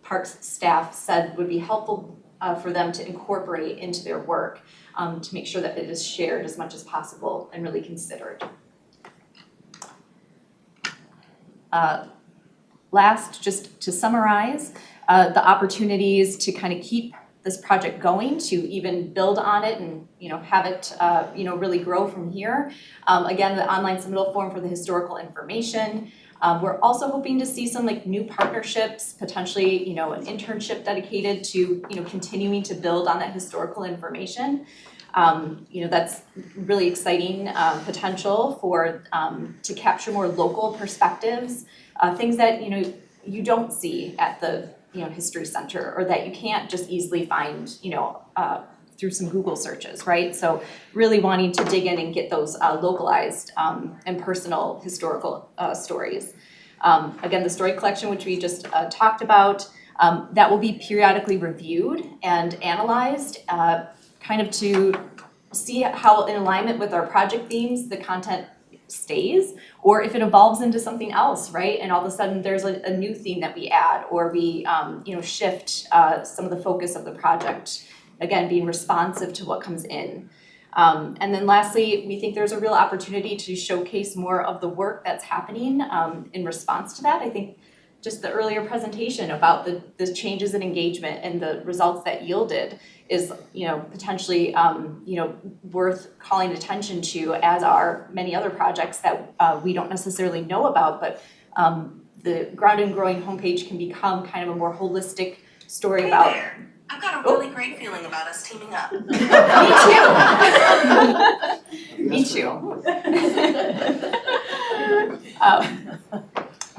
Parks staff said would be helpful for them to incorporate into their work to make sure that it is shared as much as possible and really considered. Last, just to summarize, the opportunities to kind of keep this project going, to even build on it and have it really grow from here. Again, the online submittal form for the historical information. We're also hoping to see some new partnerships, potentially an internship dedicated to continuing to build on that historical information. That's really exciting potential for to capture more local perspectives, things that you don't see at the History Center, or that you can't just easily find through some Google searches, right? So really wanting to dig in and get those localized and personal historical stories. Again, the story collection, which we just talked about, that will be periodically reviewed and analyzed, kind of to see how in alignment with our project themes the content stays, or if it evolves into something else, right? And all of a sudden there's a new theme that we add, or we shift some of the focus of the project. Again, being responsive to what comes in. And then lastly, we think there's a real opportunity to showcase more of the work that's happening in response to that. I think just the earlier presentation about the changes in engagement and the results that yielded is, potentially, worth calling attention to, as are many other projects that we don't necessarily know about, but the Ground and Growing homepage can become kind of a more holistic story about. Hey there, I've got a really great feeling about us teaming up. Me too.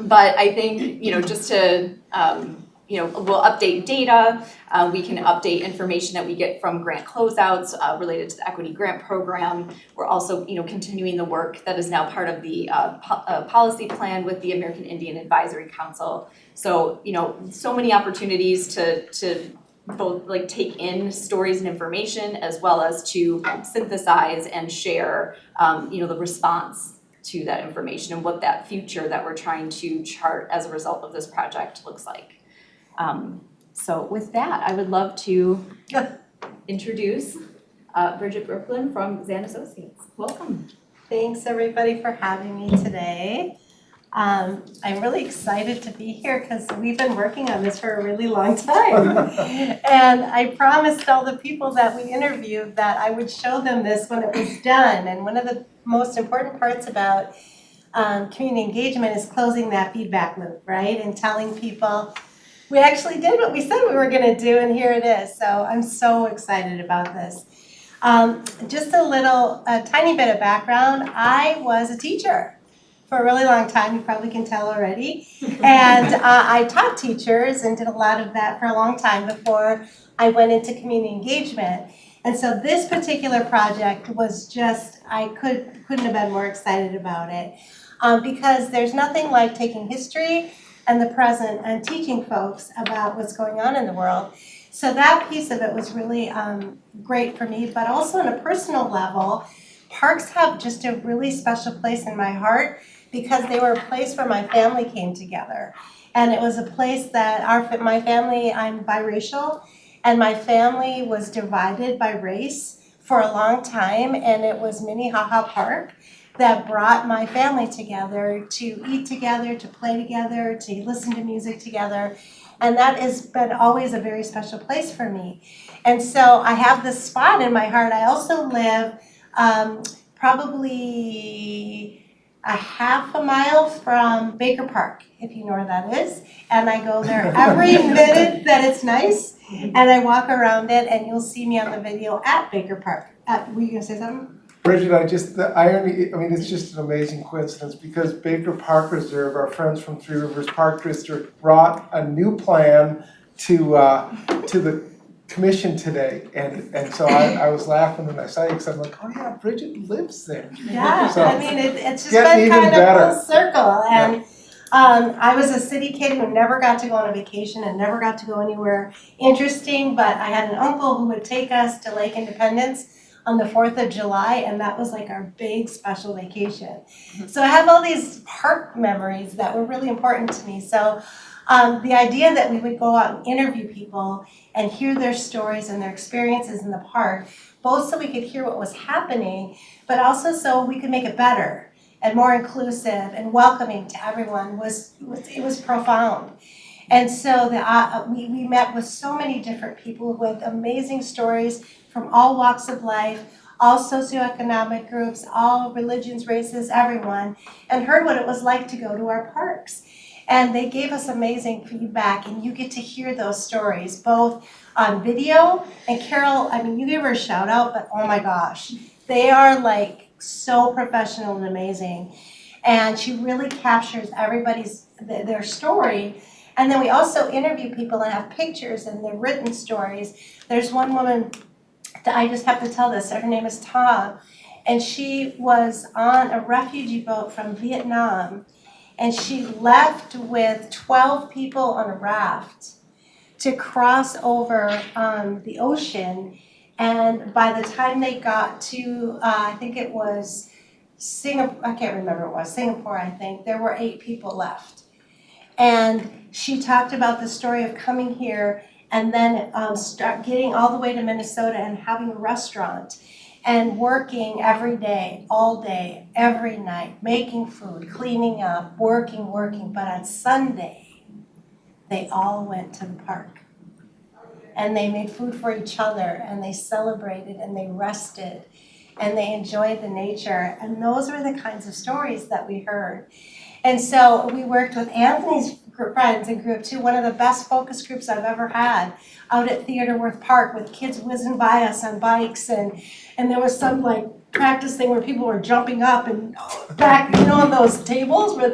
But I think, just to, we'll update data. We can update information that we get from grant closeouts related to the equity grant program. We're also, continuing the work that is now part of the policy plan with the American Indian Advisory Council. So, so many opportunities to both take in stories and information, as well as to synthesize and share, the response to that information and what that future that we're trying to chart as a result of this project looks like. So with that, I would love to introduce Bridget Brooklyn from Zan Associates. Welcome. Thanks everybody for having me today. I'm really excited to be here because we've been working on this for a really long time. And I promised all the people that we interviewed that I would show them this when it was done. And one of the most important parts about community engagement is closing that feedback loop, right? And telling people, we actually did what we said we were gonna do, and here it is. So I'm so excited about this. Just a tiny bit of background. I was a teacher for a really long time, you probably can tell already. And I taught teachers and did a lot of that for a long time before I went into community engagement. And so this particular project was just, I couldn't have been more excited about it. Because there's nothing like taking history and the present and teaching folks about what's going on in the world. So that piece of it was really great for me, but also on a personal level, parks have just a really special place in my heart because they were a place where my family came together. And it was a place that my family, I'm biracial, and my family was divided by race for a long time, and it was Minnehaha Park that brought my family together to eat together, to play together, to listen to music together. And that has been always a very special place for me. And so I have this spot in my heart. I also live probably a half a mile from Baker Park, if you know where that is. And I go there every minute that it's nice. And I walk around it, and you'll see me on the video at Baker Park. Were you gonna say something? Bridget, the irony, it's just an amazing coincidence because Baker Park Reserve, our friends from Three Rivers Park District, brought a new plan to the commission today, and so I was laughing when I saw you because I'm like, oh yeah, Bridget lives there. Yeah, so, it's just been kind of full circle. And I was a city kid who never got to go on a vacation and never got to go anywhere interesting, but I had an uncle who would take us to Lake Independence on the 4th of July, and that was like our big special vacation. So I have all these park memories that were really important to me. So the idea that we would go out and interview people and hear their stories and their experiences in the park, both so we could hear what was happening, but also so we could make it better and more inclusive and welcoming to everyone was profound. And so we met with so many different people with amazing stories from all walks of life, all socioeconomic groups, all religions, races, everyone, and heard what it was like to go to our parks. And they gave us amazing feedback, and you get to hear those stories, both on video, and Carol, you gave her a shout out, but oh my gosh, they are like so professional and amazing. And she really captures their story. And then we also interview people and have pictures and their written stories. There's one woman that I just have to tell this, her name is Ta, and she was on a refugee boat from Vietnam, and she left with 12 people on a raft to cross over the ocean, and by the time they got to, I think it was Singapore, I can't remember what it was, Singapore I think, there were 8 people left. And she talked about the story of coming here and then start getting all the way to Minnesota and having a restaurant and working every day, all day, every night, making food, cleaning up, working, but on Sunday, they all went to the park. And they made food for each other, and they celebrated, and they rested, and they enjoyed the nature. And those were the kinds of stories that we heard. And so we worked with Anthony's friends in Group 2, one of the best focus groups I've ever had, out at Theodore Worth Park with kids whizzing by us on bikes. And there was some like practice thing where people were jumping up and back, you know, on those tables where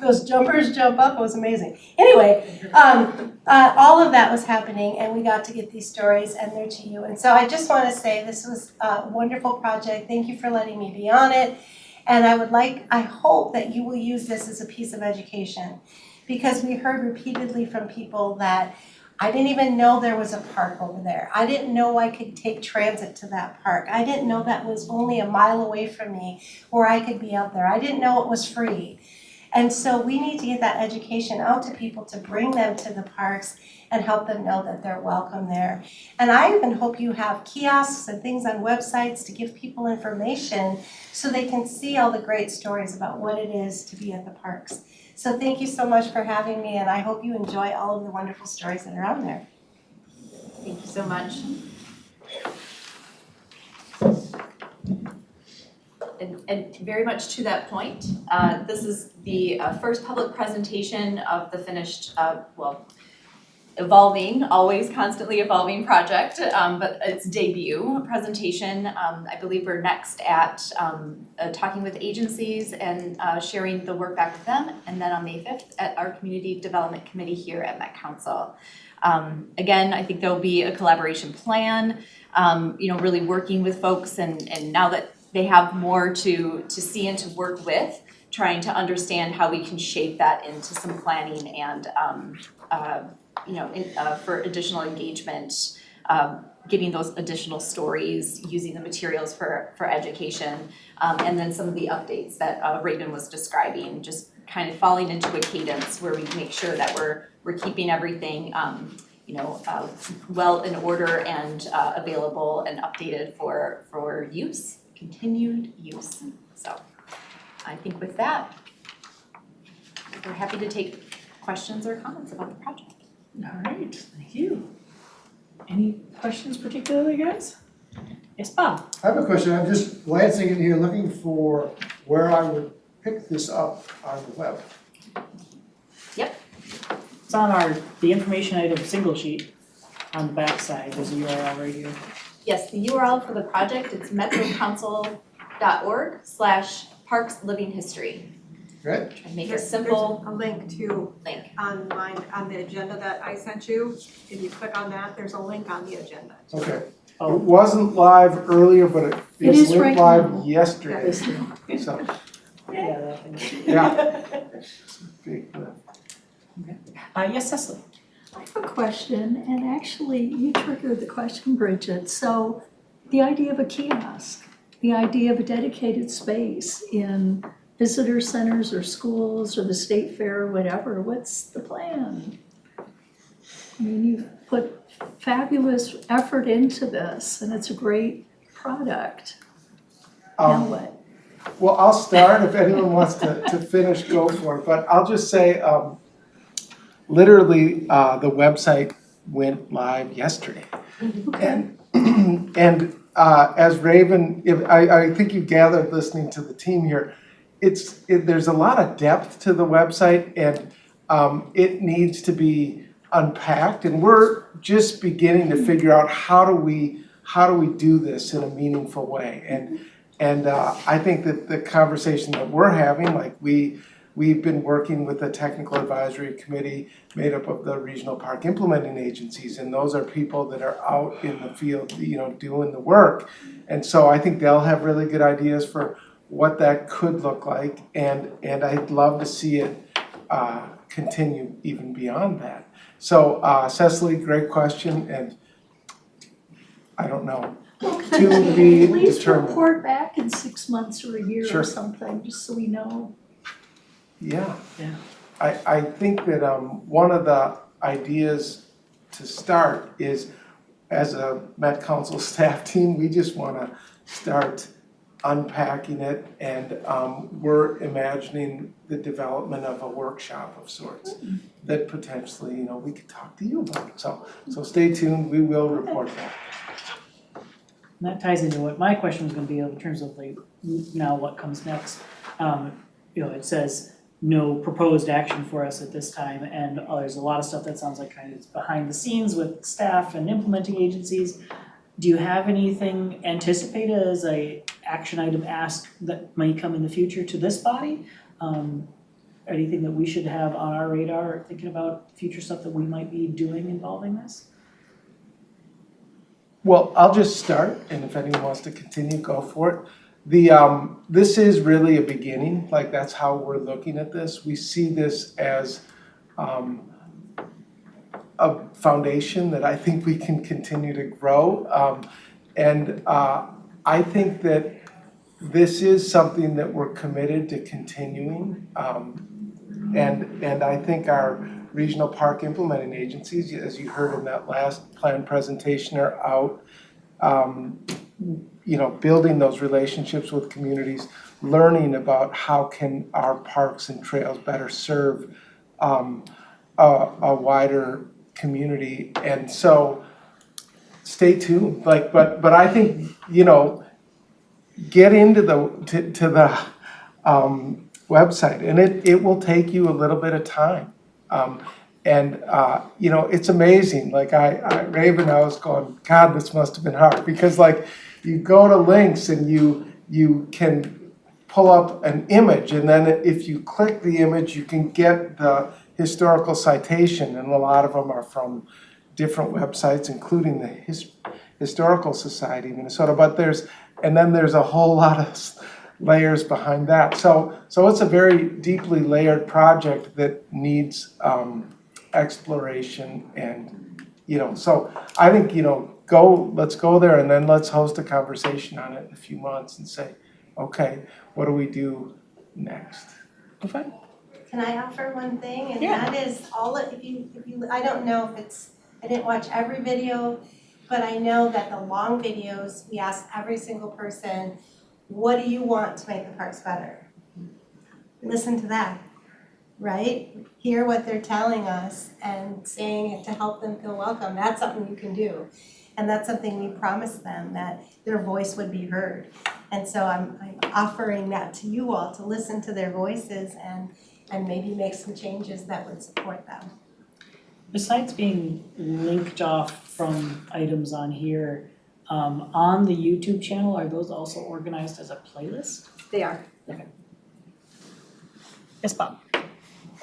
those jumpers jump up. It was amazing. Anyway, all of that was happening, and we got to get these stories, and they're to you. And so I just want to say this was a wonderful project. Thank you for letting me be on it. And I hope that you will use this as a piece of education, because we heard repeatedly from people that I didn't even know there was a park over there. I didn't know I could take transit to that park. I didn't know that was only a mile away from me where I could be out there. I didn't know it was free. And so we need to get that education out to people to bring them to the parks and help them know that they're welcome there. And I even hope you have kiosks and things on websites to give people information so they can see all the great stories about what it is to be at the parks. So thank you so much for having me, and I hope you enjoy all of the wonderful stories that are on there. Thank you so much. And very much to that point, this is the first public presentation of the finished, evolving, always constantly evolving project, but its debut presentation. I believe we're next at talking with agencies and sharing the work back with them, and then on May 5th at our Community Development Committee here at Met Council. Again, I think there'll be a collaboration plan, really working with folks, and now that they have more to see and to work with, trying to understand how we can shape that into some planning and for additional engagement, getting those additional stories, using the materials for education, and then some of the updates that Raven was describing, just kind of falling into a cadence where we make sure that we're keeping everything well in order and available and updated for use, continued use. So I think with that, we're happy to take questions or comments about the project. All right, thank you. Any questions particularly, guys? Yes, Bob? I have a question. I'm just glancing in here, looking for where I would pick this up on the web. Yep. It's on the information item single sheet on the back side. There's a URL right here. Yes, the URL for the project, it's metrocouncil.org/Parks Living History. Right. Try to make it simple. There's a link to Link. on the agenda that I sent you. If you click on that, there's a link on the agenda. Okay. It wasn't live earlier, but it is right live now. yesterday. So, Yeah, that thing. yeah. Yes, Cecily? I have a question, and actually you triggered the question, Bridget. So the idea of a kiosk, the idea of a dedicated space in visitor centers or schools or the state fair or whatever, what's the plan? I mean, you've put fabulous effort into this, and it's a great product. Now what? Well, I'll start. If anyone wants to finish, go for it. But I'll just say, literally, the website went live yesterday. And as Raven, I think you gathered listening to the team here, there's a lot of depth to the website, and it needs to be unpacked, and we're just beginning to figure out how do we do this in a meaningful way. And I think that the conversation that we're having, like we've been working with a technical advisory committee made up of the regional park implementing agencies, and those are people that are out in the field, doing the work. And so I think they'll have really good ideas for what that could look like, and I'd love to see it continue even beyond that. So Cecily, great question, and I don't know. To be Please determined. report back in 6 months or a year Sure. or something, just so we know. Yeah. Yeah. I think that one of the ideas to start is, as a Met Council staff team, we just want to start unpacking it, and we're imagining the development of a workshop of sorts that potentially, we could talk to you about. So stay tuned, we will report back. And that ties into what my question was gonna be in terms of like, now what comes next. It says no proposed action for us at this time, and there's a lot of stuff that sounds like kind of behind the scenes with staff and implementing agencies. Do you have anything anticipated as a action item ask that may come in the future to this body? Anything that we should have on our radar, thinking about future stuff that we might be doing involving this? Well, I'll just start, and if anyone wants to continue, go for it. This is really a beginning, like that's how we're looking at this. We see this as a foundation that I think we can continue to grow. I think that this is something that we're committed to continuing. And I think our regional park implementing agencies, as you heard in that last plan presentation, are out building those relationships with communities, learning about how can our parks and trails better serve a wider community. And so stay tuned, but I think, get into the website, and it will take you a little bit of time. It's amazing, like Raven, I was going, God, this must have been hard, because like you go to links and you can pull up an image, and then if you click the image, you can get the historical citation, and a lot of them are from different websites, including the Historical Society of Minnesota, but there's a whole lot of layers behind that. So it's a very deeply layered project that needs exploration, and so I think let's go there, and then let's host a conversation on it in a few months and say, okay, what do we do next? Okay. Can I offer one thing? And Yeah. that is if you I don't know if I didn't watch every video, but I know that the long videos, we ask every single person, what do you want to make the parks better? Listen to that, right? Hear what they're telling us and saying it to help them feel welcome. That's something you can do. And that's something we promised them, that their voice would be heard. And so I'm offering that to you all, to listen to their voices and maybe make some changes that would support them. Besides being linked off from items on here, on the YouTube channel, are those also organized as a playlist? They are. Okay. Yes, Bob?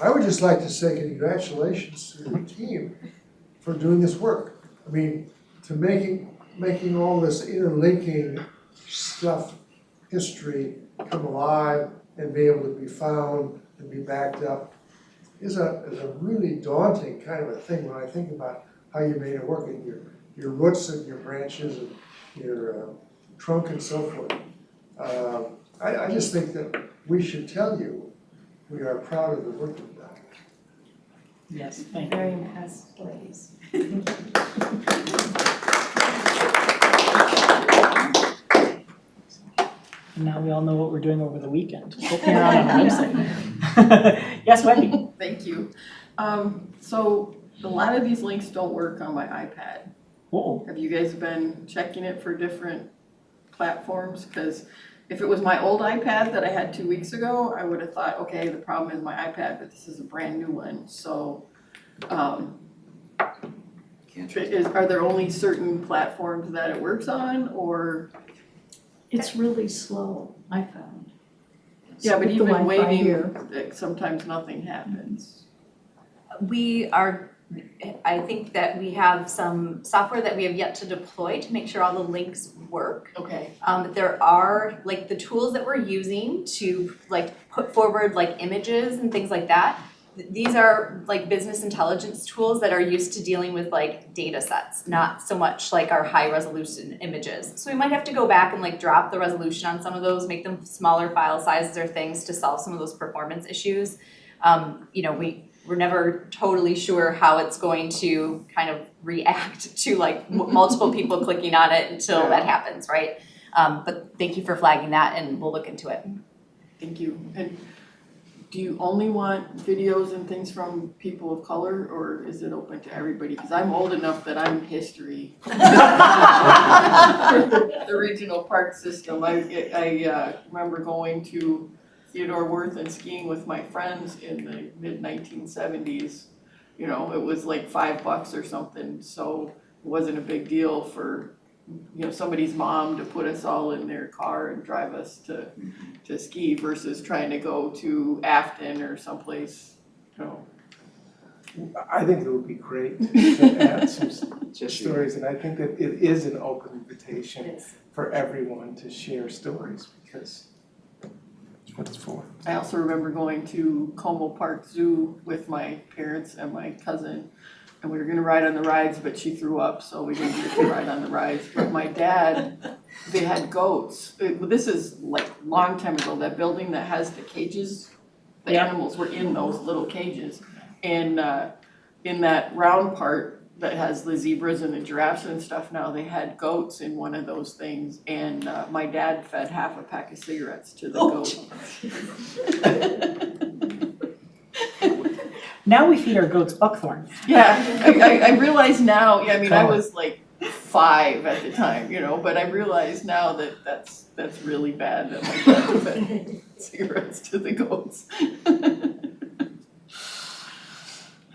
I would just like to say congratulations to the team for doing this work. I mean, to making all this interlinking stuff, history, come alive and be able to be found and be backed up is a really daunting kind of a thing when I think about how you made it work, and your roots and your branches and your trunk and so forth. I just think that we should tell you we are proud of the work you've done. Yes, thank you. Very impressed, ladies. And now we all know what we're doing over the weekend. Looking around on the website. Yes, Wendy? Thank you. So a lot of these links don't work on my iPad. Whoa. Have you guys been checking it for different platforms? Because if it was my old iPad that I had 2 weeks ago, I would have thought, okay, the problem is my iPad, but this is a brand new one. So are there only certain platforms that it works on, or? It's really slow, I found. Yeah, but With the even Wi-Fi waiting, here. sometimes nothing happens. I think that we have some software that we have yet to deploy to make sure all the links work. Okay. There are like the tools that we're using to like put forward like images and things like that. These are like business intelligence tools that are used to dealing with like data sets, not so much like our high resolution images. So we might have to go back and like drop the resolution on some of those, make them smaller file sizes or things to solve some of those performance issues. We're never totally sure how it's going to kind of react to like multiple people clicking on it until that happens, right? But thank you for flagging that and we'll look into it. Thank you. And do you only want videos and things from people of color, or is it open to everybody? Because I'm old enough that I'm history. The regional park system, I remember going to Theodore Wirth and skiing with my friends in the mid-1970s. You know, it was like $5 or something, so it wasn't a big deal for, you know, somebody's mom to put us all in their car and drive us to ski versus trying to go to Afton or someplace, you know. I think it would be great to add some stories, and I think that it is an open invitation for everyone to share stories, because that's what it's for. I also remember going to Como Park Zoo with my parents and my cousin, and we were gonna ride on the rides, but she threw up, so we didn't get to ride on the rides. But my dad, they had goats. This is like a long time ago, that building that has the cages, the animals were in those little cages. And in that round part that has the zebras and the giraffes and stuff now, they had goats in one of those things, and my dad fed half a pack of cigarettes to the goat. Now we feed our goats buckthorn. Yeah, I realize now, I mean, I was like 5 at the time, you know, but I realize now that that's really bad that my dad fed cigarettes to the goats.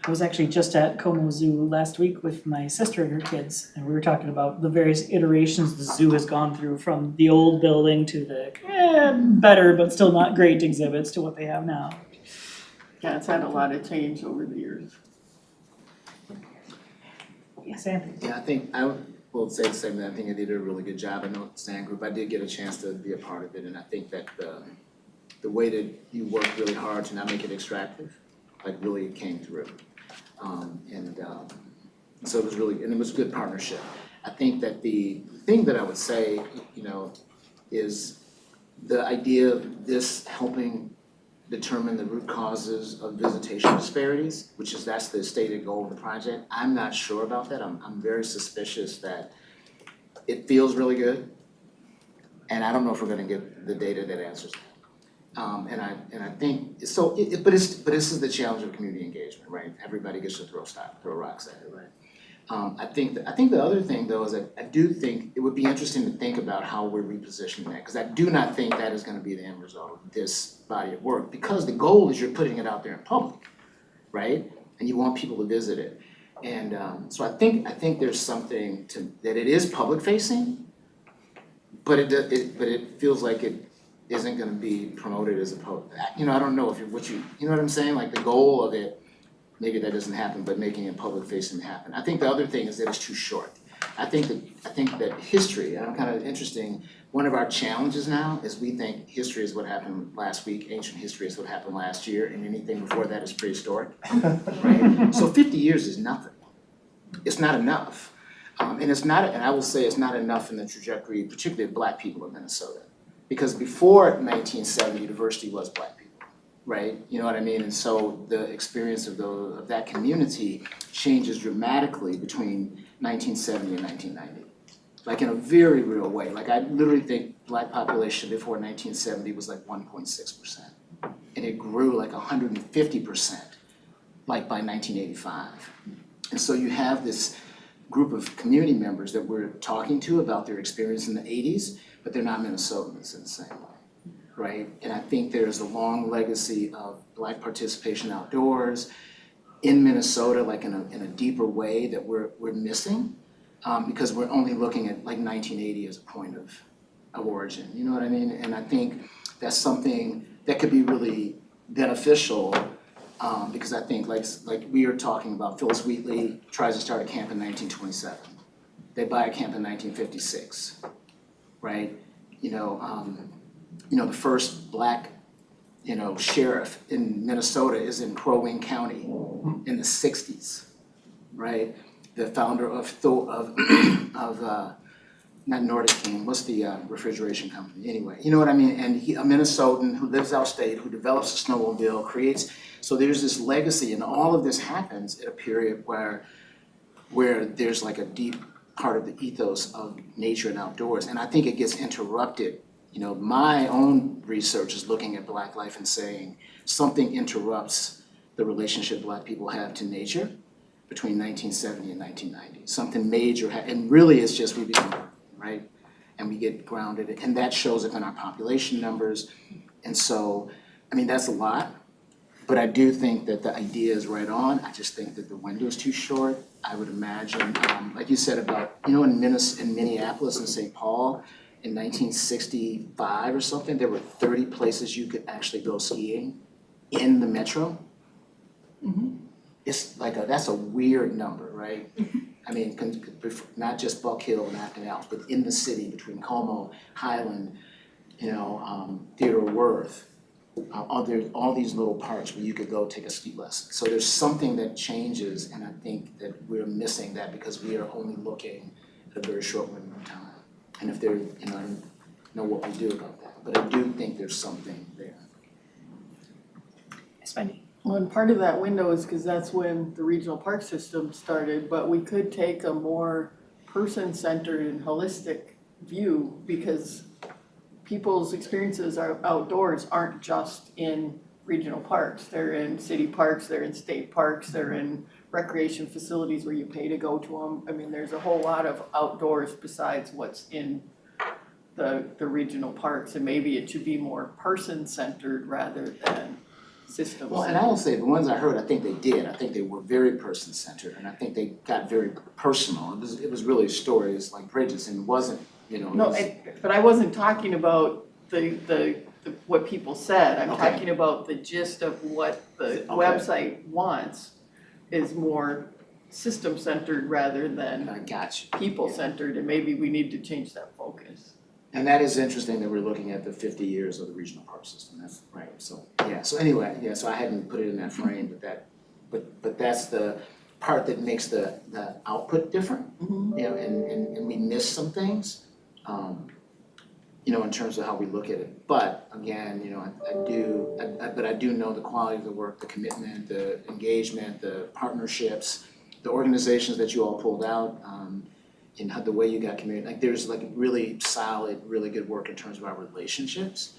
I was actually just at Como Zoo last week with my sister and her kids, and we were talking about the various iterations the zoo has gone through, from the old building to the better but still not great exhibits to what they have now. Yeah, it's had a lot of change over the years. Yes, Anthony. Yeah, I think I will say the same thing. I think I did a really good job. I know Stand Group, I did get a chance to be a part of it, and I think that the way that you work really hard to not make it extractive, like, really came through. So it was really, and it was a good partnership. I think that the thing that I would say, you know, is the idea of this helping determine the root causes of visitation disparities, that's the stated goal of the project. I'm not sure about that. I'm very suspicious that it feels really good, and I don't know if we're gonna get the data that answers that. And I think so. But this is the challenge of community engagement, right? Everybody gets to throw rocks at it, right? I think the other thing though is that I do think it would be interesting to think about how we're repositioning that, because I do not think that is going to be the end result of this body of work, because the goal is you're putting it out there in public, right? And you want people to visit it, and so I think there's something to that. It is public facing, but it feels like it isn't going to be promoted as a you know, I don't know if you know what I'm saying, like the goal of it, maybe that doesn't happen, but making it public facing happen. I think the other thing is that it's too short. I think that history, and I'm kind of interesting, one of our challenges now is we think history is what happened last week, ancient history is what happened last year, and anything before that is prehistoric, right? So 50 years is nothing. It's not enough. And I will say it's not enough in the trajectory, particularly of Black people in Minnesota. Because before 1970, diversity was Black people, right? You know what I mean? And so the experience of that community changes dramatically between 1970 and 1990. Like, in a very real way. Like, I literally think Black population before 1970 was like 1.6%. And it grew like 150%, like by 1985. And so you have this group of community members that we're talking to about their experience in the 80s, but they're not Minnesotans in the same way, right? And I think there's a long legacy of Black participation outdoors in Minnesota, like in a deeper way that we're missing, because we're only looking at like 1980 as a point of origin, you know what I mean? And I think that's something that could be really beneficial, because I think like we are talking about, Phyllis Wheatley tries to start a camp in 1927. They buy a camp in 1956. Right, the first Black, sheriff in Minnesota is in Crow Wing County in the 60s, right? The founder of not Nordic King, what's the refrigeration company? Anyway, you know what I mean? And a Minnesotan who lives outstate, who develops a snowmobile, creates. So there's this legacy, and all of this happens at a period where there's like a deep part of the ethos of nature and outdoors. And I think it gets interrupted. You know, my own research is looking at Black life and saying something interrupts the relationship Black people have to nature between 1970 and 1990. Something major, and really it's just we become urban, right? And we get grounded, and that shows up in our population numbers. And so, I mean, that's a lot, but I do think that the idea is right on. I just think that the window is too short. I would imagine, like you said about, you know, in Minneapolis and St. Paul, in 1965 or something, there were 30 places you could actually go skiing in the metro. It's like that's a weird number, right? I mean, not just Buck Hill and everything else, but in the city between Como, Highland, you know, Theodore Worth, all these little parks where you could go take a ski lesson. So there's something that changes, and I think that we're missing that because we are only looking at a very short window of time. And if there, you know, I don't know what we do about that, but I do think there's something there. Well, and part of that window is because that's when the regional park system started, but we could take a more person-centered and holistic view because people's experiences outdoors aren't just in regional parks. They're in city parks, they're in state parks, they're in recreation facilities where you pay to go to them. I mean, there's a whole lot of outdoors besides what's in the regional parks, and maybe it should be more person-centered rather than system. Well, and I will say, the ones I heard, I think they did. I think they were very person-centered, and I think they got very personal. It was really stories like Bridges, and it wasn't, you know. No, but I wasn't talking about the what people said. I'm Okay. talking about the gist of what the website wants is more system-centered rather than I got you. people-centered, and maybe we need to change that focus. And that is interesting that we're looking at the 50 years of the regional park system. That's right. So yeah. So anyway, yeah. So I hadn't put it in that frame, but that's the part that makes the output different. You know, and we miss some things. You know, in terms of how we look at it. But again, you know, I do know the quality of the work, the commitment, the engagement, the partnerships, the organizations that you all pulled out. In the way you got community, like there's like really solid, really good work in terms of our relationships.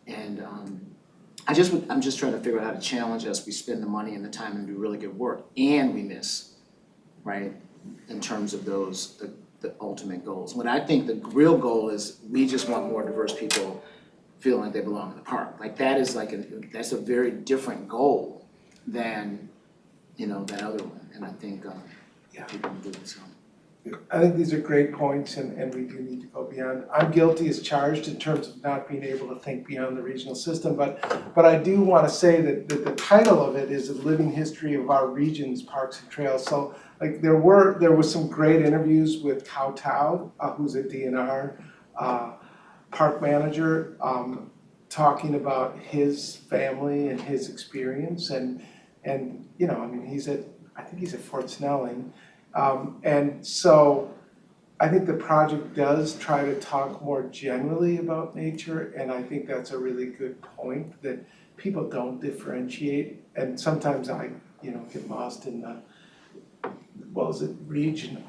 And I'm just trying to figure out how to challenge us. We spend the money and the time and do really good work, and we miss, right, in terms of those, the ultimate goals. What I think the real goal is, we just want more diverse people feeling like they belong in the park. Like that is that's a very different goal than, you know, that other one. And I think people can do it. So. I think these are great points, and we do need to go beyond. I'm guilty as charged in terms of not being able to think beyond the regional system, but I do want to say that the title of it is A Living History of Our Region's Parks and Trails. So like there was some great interviews with Kao Tao, who's a DNR park manager, talking about his family and his experience, and you know, I mean, I think he's at Fort Snelling. And so I think the project does try to talk more generally about nature, and I think that's a really good point, that people don't differentiate, and sometimes I, you know, get lost in the, regional,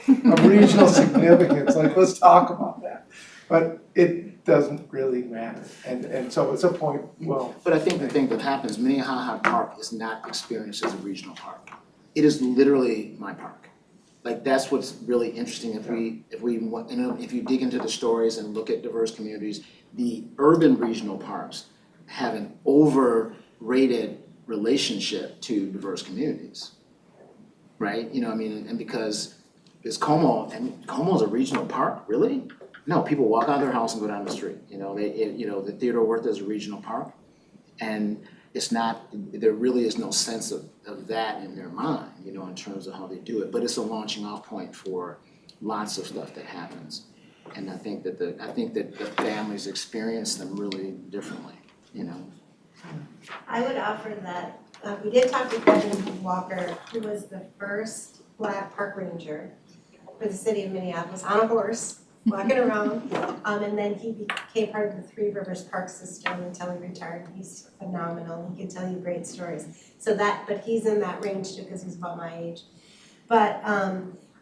of regional significance, like let's talk about that. But it doesn't really matter, and so it's a point, well. But I think the thing that happens, Minnehaha Park is not experienced as a regional park. It is literally my park. Like that's what's really interesting. If you dig into the stories and look at diverse communities, the urban regional parks have an overrated relationship to diverse communities, right? You know, I mean, and because it's Como, and Como's a regional park, really? No, people walk out of their house and go down the street. You know, the Theodore Worth is a regional park, and it's not, there really is no sense of that in their mind, you know, in terms of how they do it. But it's a launching off point for lots of stuff that happens. And I think that the families experience them really differently, you know. I would offer that, we did talk to Kevin Walker, who was the first Black park ranger for the city of Minneapolis on a horse, walking around, and then he became part of the Three Rivers Park system until he retired. He's phenomenal. He can tell you great stories. But he's in that range too because he's about my age. But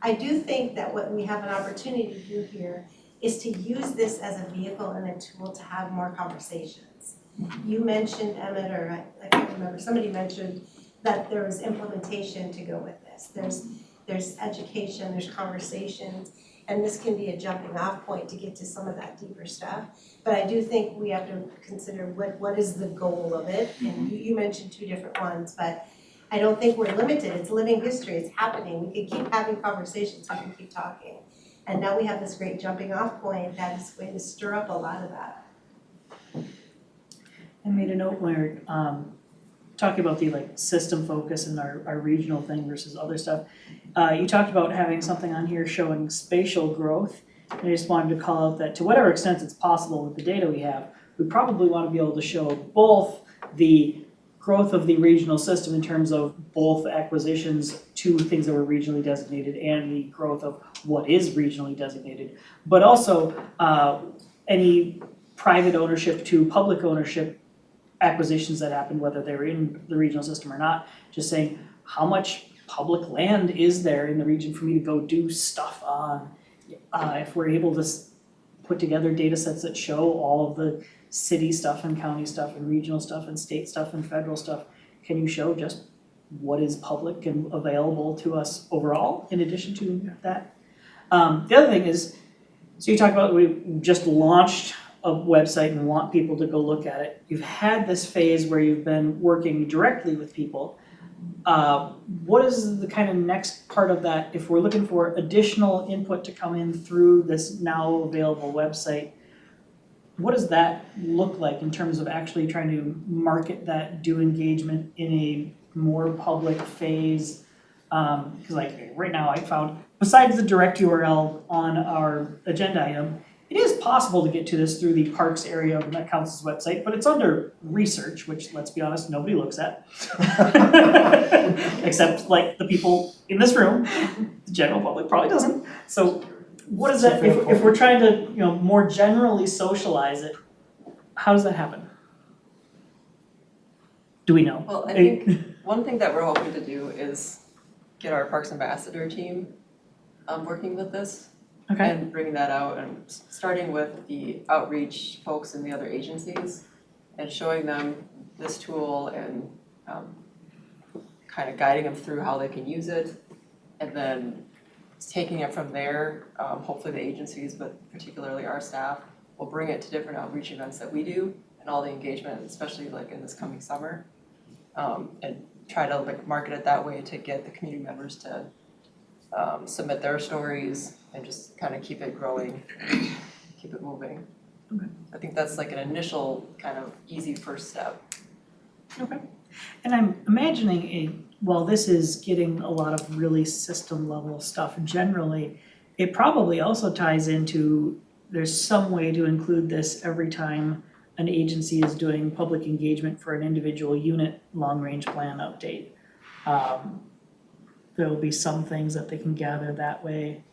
I do think that what we have an opportunity to do here is to use this as a vehicle and a tool to have more conversations. You mentioned, Emmett, or I can't remember, somebody mentioned that there was implementation to go with this. There's education, there's conversations, and this can be a jumping off point to get to some of that deeper stuff. But I do think we have to consider what is the goal of it, and you mentioned two different ones, but I don't think we're limited. It's living history, it's happening. We can keep having conversations, we can keep talking. And now we have this great jumping off point that is going to stir up a lot of that. I made a note where, talking about the like system focus and our regional thing versus other stuff. You talked about having something on here showing spatial growth. And I just wanted to call out that to whatever extent it's possible with the data we have, we probably want to be able to show both the growth of the regional system in terms of both acquisitions to things that were regionally designated and the growth of what is regionally designated, but also any private ownership to public ownership acquisitions that happen, whether they're in the regional system or not, just saying how much public land is there in the region for me to go do stuff on. If we're able to put together data sets that show all of the city stuff and county stuff and regional stuff and state stuff and federal stuff, can you show just what is public and available to us overall in addition to that? The other thing is, so you talk about we just launched a website and want people to go look at it. You've had this phase where you've been working directly with people. What is the kind of next part of that if we're looking for additional input to come in through this now available website? What does that look like in terms of actually trying to market that, do engagement in a more public phase? Because like right now I found, besides the direct URL on our agenda item, it is possible to get to this through the parks area of the Met Council's website, but it's under research, which let's be honest, nobody looks at. Except like the people in this room, the general public probably doesn't. So what is that, if we're trying to, more generally socialize it, how does that happen? Do we know? Well, I think one thing that we're hoping to do is get our Parks Ambassador team working with this. Okay. And bringing that out and starting with the outreach folks in the other agencies and showing them this tool and kind of guiding them through how they can use it, and then taking it from there. Hopefully the agencies, but particularly our staff, will bring it to different outreach events that we do and all the engagement, especially like in this coming summer, and try to like market it that way to get the community members to submit their stories and just kind of keep it growing, keep it moving. Okay. I think that's like an initial kind of easy first step. Okay. And I'm imagining while this is getting a lot of really system level stuff generally, it probably also ties into there's some way to include this every time an agency is doing public engagement for an individual unit long range plan update. There will be some things that they can gather that way.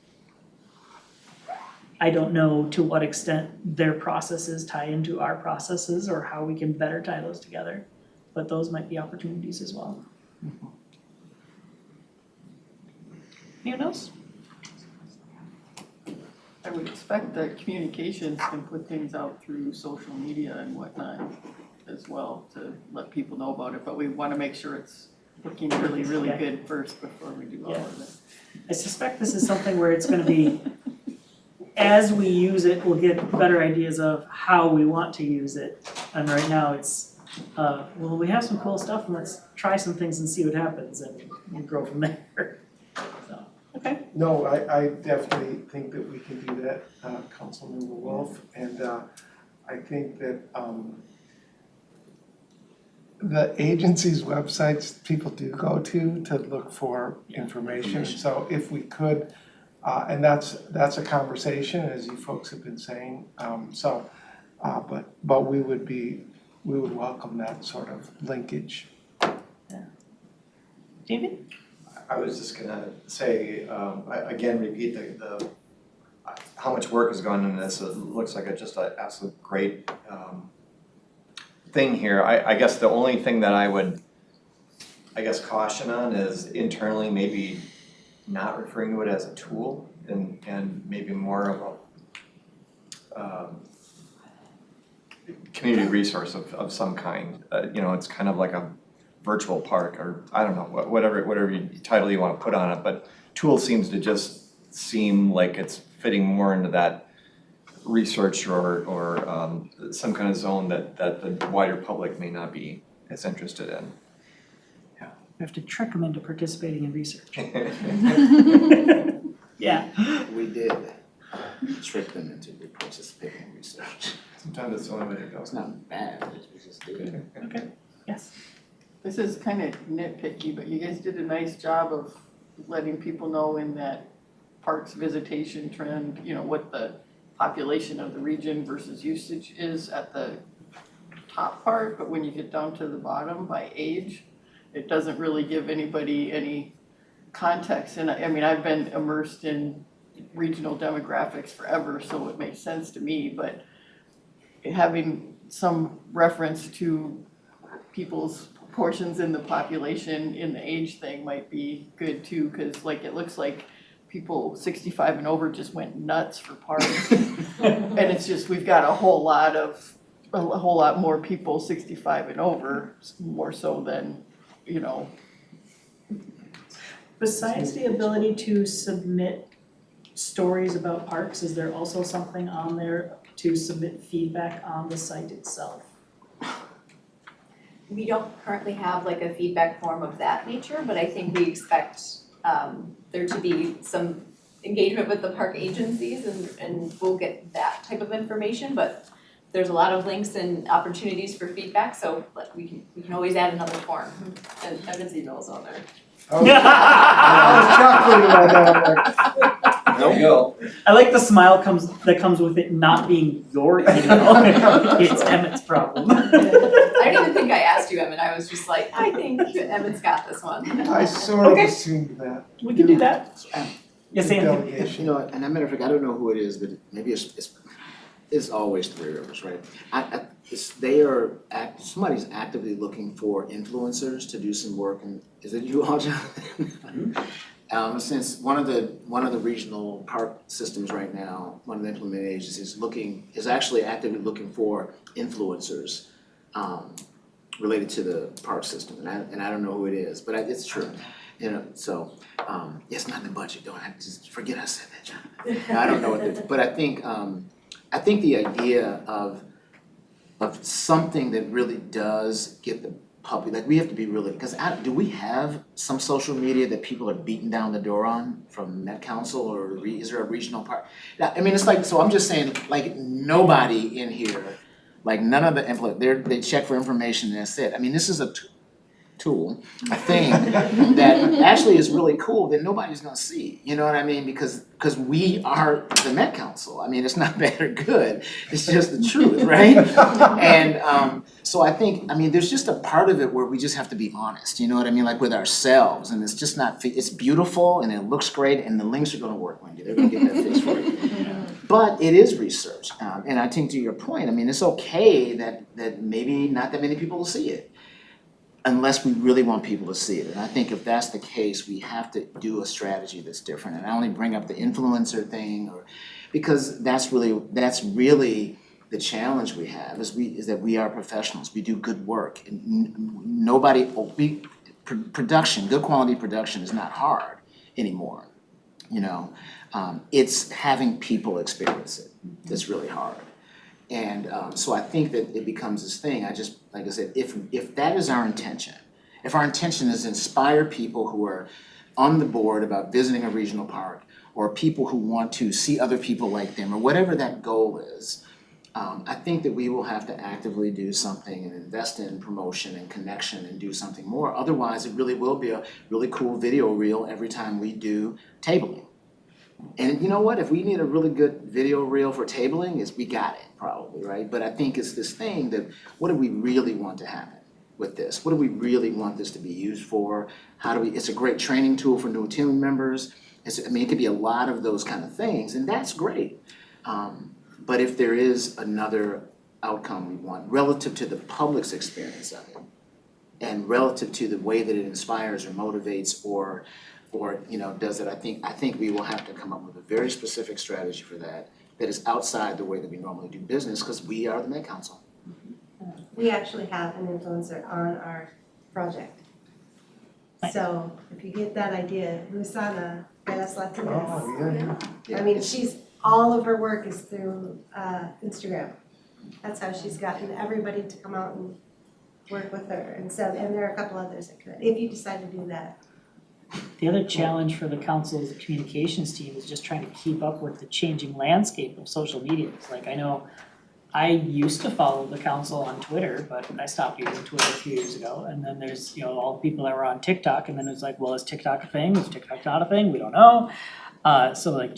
I don't know to what extent their processes tie into our processes or how we can better tie those together, but those might be opportunities as well. Anyone else? I would expect that communications can put things out through social media and whatnot as well to let people know about it, but we want to make sure it's looking really, really good first before we do all of it. I suspect this is something where it's going to be, as we use it, we'll get better ideas of how we want to use it. And right now it's, well, we have some cool stuff and let's try some things and see what happens and grow from there. So, okay. No, I definitely think that we can do that, Councilmember Wolf, and I think that the agency's websites people do go to look for information. So if we could, and that's a conversation, as you folks have been saying. But we would welcome that sort of linkage. Yeah. David? I was just gonna say, again, repeat the how much work has gone into this. It looks like just an absolute great thing here. I guess the only thing that I would, caution on is internally maybe not referring to it as a tool and maybe more of a community resource of some kind. You know, it's kind of like a virtual park, or I don't know, whatever title you want to put on it, but tool seems to just seem like it's fitting more into that research or some kind of zone that the wider public may not be as interested in. We have to trick them into participating in research. Yeah. We did trick them into participating in research. Sometimes it's the only way to go. It's not bad, we just did it. Okay, yes. This is kind of nitpicky, but you guys did a nice job of letting people know in that parks visitation trend, you know, what the population of the region versus usage is at the top part, but when you get down to the bottom by age, it doesn't really give anybody any context. And I mean, I've been immersed in regional demographics forever, so it makes sense to me, but having some reference to people's portions in the population in the age thing might be good too, because like it looks like people 65 and over just went nuts for parks. And it's just, we've got a whole lot more people 65 and over, more so than, you know. Besides the ability to submit stories about parks, is there also something on there to submit feedback on the site itself? We don't currently have like a feedback form of that nature, but I think we expect there to be some engagement with the park agencies and we'll get that type of information, but there's a lot of links and opportunities for feedback, so we can always add another form. And Evan's email is on there. I was chuckling about that, There you go. I like the smile that comes with it not being your email. It's Emmett's problem. I don't even think I asked you, Emmett. I was just like, I think Emmett's got this one. I sort of assumed that. We can do that. Yes, Andy. Delegation. You know, and a matter of fact, I don't know who it is, but maybe it's always Three Rivers, right? Somebody's actively looking for influencers to do some work, and is it you all, Jonathan? Since one of the regional park systems right now, one of the implementing agencies is actually actively looking for influencers related to the park system, and I don't know who it is, but it's true. You know, so it's not in the budget. Don't I just forget I said that, Jonathan. I don't know what it is, but I think the idea of something that really does get the public, like we have to be really, because do we have some social media that people are beating down the door on from Met Council, or is there a regional park? I mean, it's like, so I'm just saying, like nobody in here, like none of the they check for information and that's it. I mean, this is a tool, a thing that actually is really cool that nobody's gonna see, you know what I mean? Because we are the Met Council. I mean, it's not bad or good, it's just the truth, right? And so I think, I mean, there's just a part of it where we just have to be honest, you know what I mean? Like with ourselves, and it's just not, it's beautiful and it looks great and the links are gonna work, Wendy, they're gonna get that fixed for you. But it is research, and I think to your point, I mean, it's okay that maybe not that many people will see it, unless we really want people to see it. And I think if that's the case, we have to do a strategy that's different. And I only bring up the influencer thing, because that's really the challenge we have is that we are professionals. We do good work, and good quality production is not hard anymore. You know, it's having people experience it that's really hard. And so I think that it becomes this thing. Like I said, if that is our intention, if our intention is to inspire people who are on the board about visiting a regional park, or people who want to see other people like them, or whatever that goal is, I think that we will have to actively do something and invest in promotion and connection and do something more. Otherwise, it really will be a really cool video reel every time we do tabling. And you know what, if we need a really good video reel for tabling, we got it probably, right? But I think it's this thing that, what do we really want to happen with this? What do we really want this to be used for? It's a great training tool for new team members. It could be a lot of those kind of things, and that's great. But if there is another outcome we want relative to the public's experience of it, and relative to the way that it inspires or motivates or or, does it? I think we will have to come up with a very specific strategy for that is outside the way that we normally do business, because we are the Met Council. We actually have an influencer on our project. So if you get that idea, Lusana Velas Latinas. Oh, yeah. I mean, all of her work is through Instagram. That's how she's gotten everybody to come out and work with her. And there are a couple others that could, if you decide to do that. The other challenge for the council's communications team is just trying to keep up with the changing landscape of social media. It's like, I know I used to follow the council on Twitter, but I stopped using Twitter a few years ago. And then there's, all the people that were on TikTok, and then it's like, well, is TikTok a thing? Is TikTok not a thing? We don't know. So like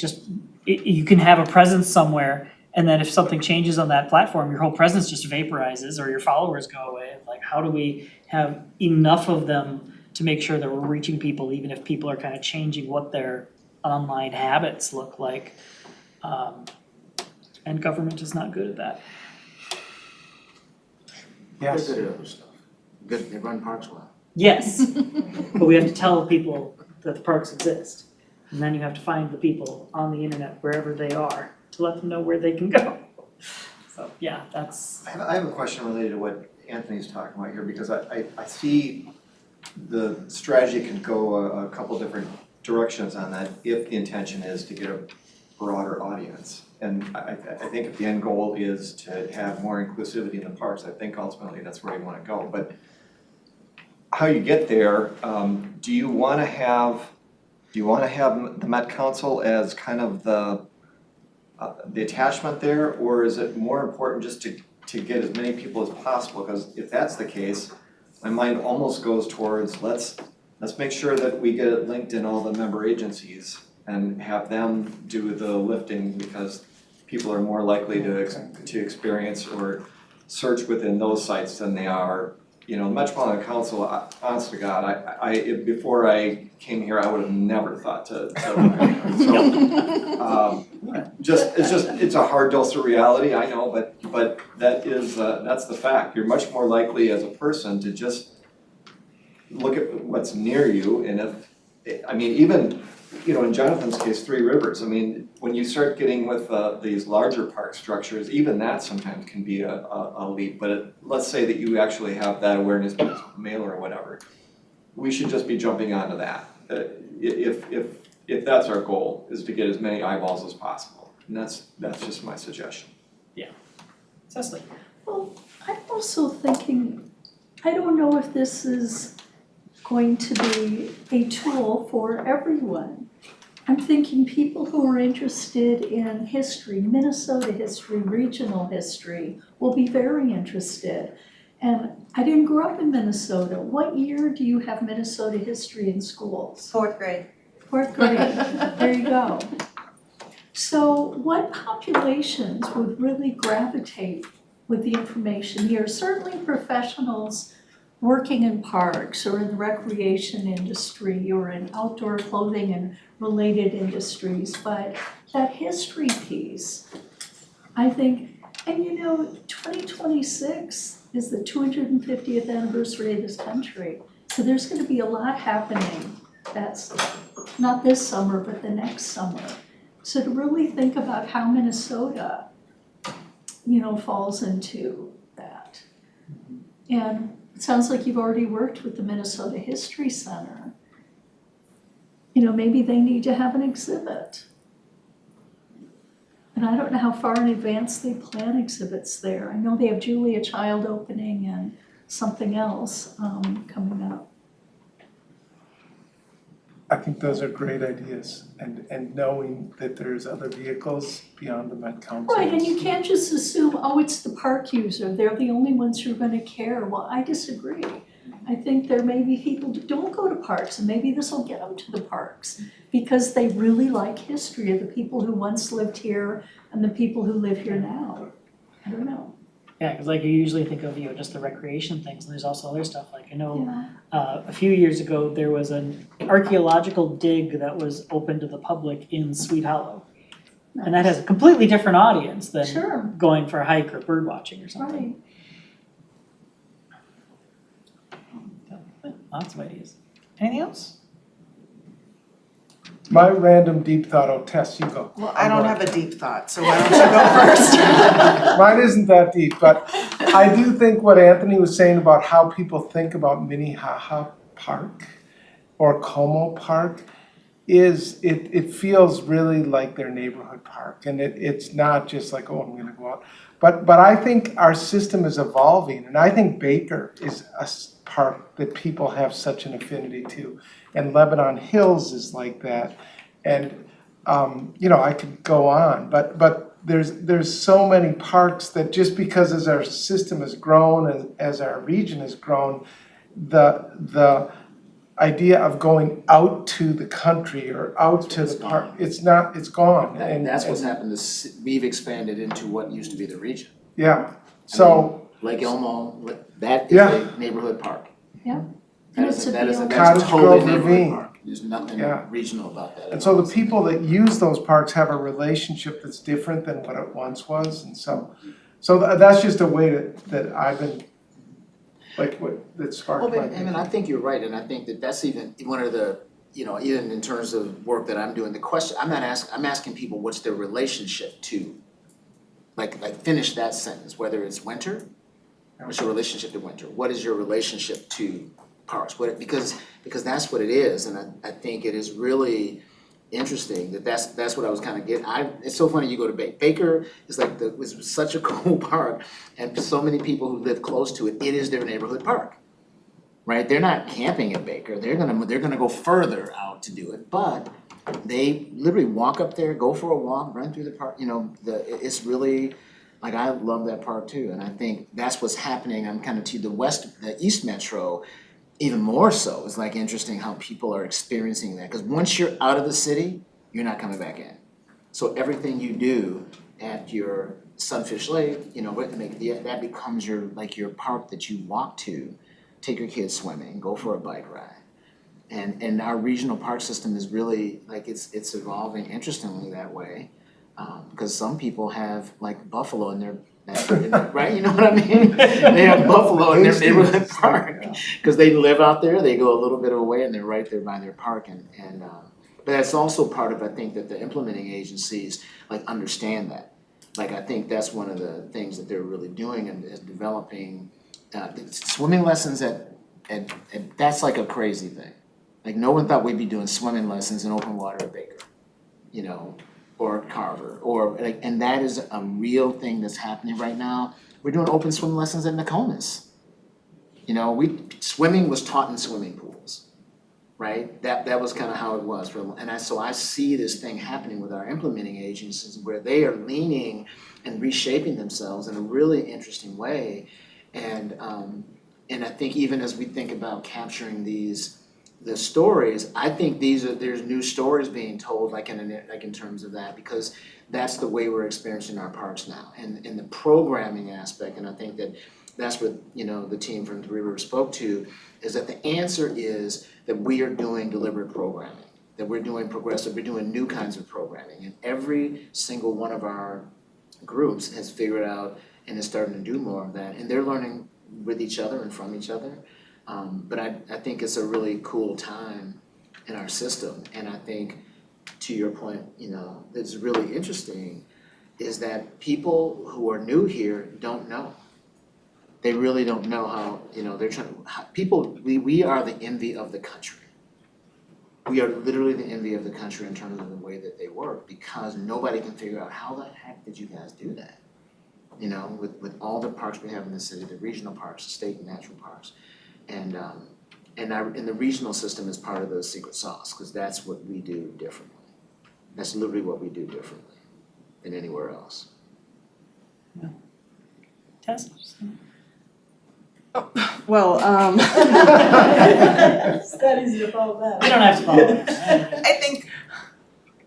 you can have a presence somewhere, and then if something changes on that platform, your whole presence just vaporizes or your followers go away. Like, how do we have enough of them to make sure that we're reaching people, even if people are kind of changing what their online habits look like? And government is not good at that. Yes. They're good at other stuff. They run parks well. Yes, but we have to tell people that the parks exist. And then you have to find the people on the internet, wherever they are, to let them know where they can go. So, yeah, that's. I have a question related to what Anthony's talking about here, because I see the strategy can go a couple different directions on that if the intention is to get a broader audience. And I think if the end goal is to have more inclusivity in the parks, I think ultimately that's where you want to go. But how you get there, do you want to have the Met Council as kind of the attachment there, or is it more important just to get as many people as possible? Because if that's the case, my mind almost goes towards let's make sure that we get it linked in all the member agencies and have them do the lifting, because people are more likely to experience or search within those sites than they are. The Metropolitan Council, honest to God, I before I came here, I would have never thought to it's a hard dose of reality, I know, but that's the fact. You're much more likely as a person to just look at what's near you, and even in Jonathan's case, Three Rivers, when you start getting with these larger park structures, even that sometimes can be a leap. But let's say that you actually have that awareness mail or whatever. We should just be jumping onto that. If that's our goal, is to get as many eyeballs as possible. And that's just my suggestion. Yeah. Cecily. Well, I'm also thinking, I don't know if this is going to be a tool for everyone. I'm thinking people who are interested in history, Minnesota history, regional history, will be very interested. And I didn't grow up in Minnesota. What year do you have Minnesota history in schools? Fourth grade. Fourth grade, there you go. So what populations would really gravitate with the information here? Certainly professionals working in parks or in the recreation industry or in outdoor clothing and related industries, but that history piece, I think, and 2026 is the 250th anniversary of this country. So there's going to be a lot happening. That's not this summer, but the next summer. So to really think about how Minnesota, falls into that. And it sounds like you've already worked with the Minnesota History Center. Maybe they need to have an exhibit. And I don't know how far in advance they plan exhibits there. I know they have Julia Child opening and something else coming up. I think those are great ideas, and knowing that there's other vehicles beyond the Met Council. Right, and you can't just assume, it's the park user, they're the only ones who are gonna care. Well, I disagree. I think there may be people who don't go to parks, and maybe this will get them to the parks, because they really like history of the people who once lived here and the people who live here now. I don't know. Yeah, because you usually think of just the recreation things, and there's also other stuff. I know a few years ago there was an archaeological dig that was open to the public in Sweet Hollow, and that has a completely different audience than going for a hike or bird watching or something. Right. Lots of ideas. Anything else? My random deep thought, oh, Tess, you go. Well, I don't have a deep thought, so why don't you go first? Mine isn't that deep, but I do think what Anthony was saying about how people think about Minnehaha Park or Como Park is, it feels really like their neighborhood park. And it's not just like, oh, I'm gonna go out. But I think our system is evolving, and I think Baker is a park that people have such an affinity to. And Lebanon Hills is like that. And, you know, I could go on, but there's so many parks that just because as our system has grown, as our region has grown, the idea of going out to the country or out to the park, it's gone. And that's what's happened, we've expanded into what used to be the region. Yeah, so. Lake Elmo, that is a neighborhood park. Yeah. That's Cottage totally Grove neighborhood Ravine. park. There's nothing regional about that. And so the people that use those parks have a relationship that's different than what it once was, and so that's just a way that I've been, like, that sparked my thinking. I think you're right, and I think that's even one of the, you know, even in terms of work that I'm doing, the question, I'm asking people what's their relationship to, like finish that sentence, whether it's winter, what's your relationship to winter? What is your relationship to parks? Because that's what it is, and I think it is really interesting that's what I was kind of getting. It's so funny, you go to Baker is like was such a cool park, and so many people who live close to it, it is their neighborhood park, right? They're not camping at Baker. They're gonna go further out to do it, but they literally walk up there, go for a walk, run through the park. You know, it's really. Like, I love that park too, and I think that's what's happening. I'm kind of to the East Metro, even more so. It's like interesting how people are experiencing that, because once you're out of the city, you're not coming back in. So everything you do at your Sunfish Lake, you know, that becomes your park that you walk to, take your kids swimming, go for a bike ride. And our regional park system is really, like, it's evolving interestingly that way. Because some people have like buffalo in their right? You know what I mean? They have buffalo in their neighborhood park because they live out there. They go a little bit away and they're right there by their park. But that's also part of, I think, that the implementing agencies like understand that. Like, I think that's one of the things that they're really doing and is developing swimming lessons at that's like a crazy thing. Like, no one thought we'd be doing swimming lessons in open water at Baker, you know, or Carver, or like, and that is a real thing that's happening right now. We're doing open swim lessons at Nokomis. You know, swimming was taught in swimming pools, right? That was kind of how it was. So I see this thing happening with our implementing agencies where they are leaning and reshaping themselves in a really interesting way. And I think even as we think about capturing the stories, I think there's new stories being told, like in terms of that, because that's the way we're experiencing our parks now, and in the programming aspect. And I think that's what, you know, the team from Three Rivers spoke to, is that the answer is that we are doing deliberate programming, that we're doing progressive, we're doing new kinds of programming, and every single one of our groups has figured out and is starting to do more of that, and they're learning with each other and from each other. But I think it's a really cool time in our system, and I think, to your point, you know, that's really interesting, is that people who are new here don't know. They really don't know how, you know, we are the envy of the country. We are literally the envy of the country in terms of the way that they work, because nobody can figure out how the heck did you guys do that? You know, with all the parks we have in the city, the regional parks, the state and natural parks. And the regional system is part of the secret sauce, because that's what we do differently. That's literally what we do differently than anywhere else. Yeah. Tess? Well, It's that easy to follow that. You don't have to follow it. I think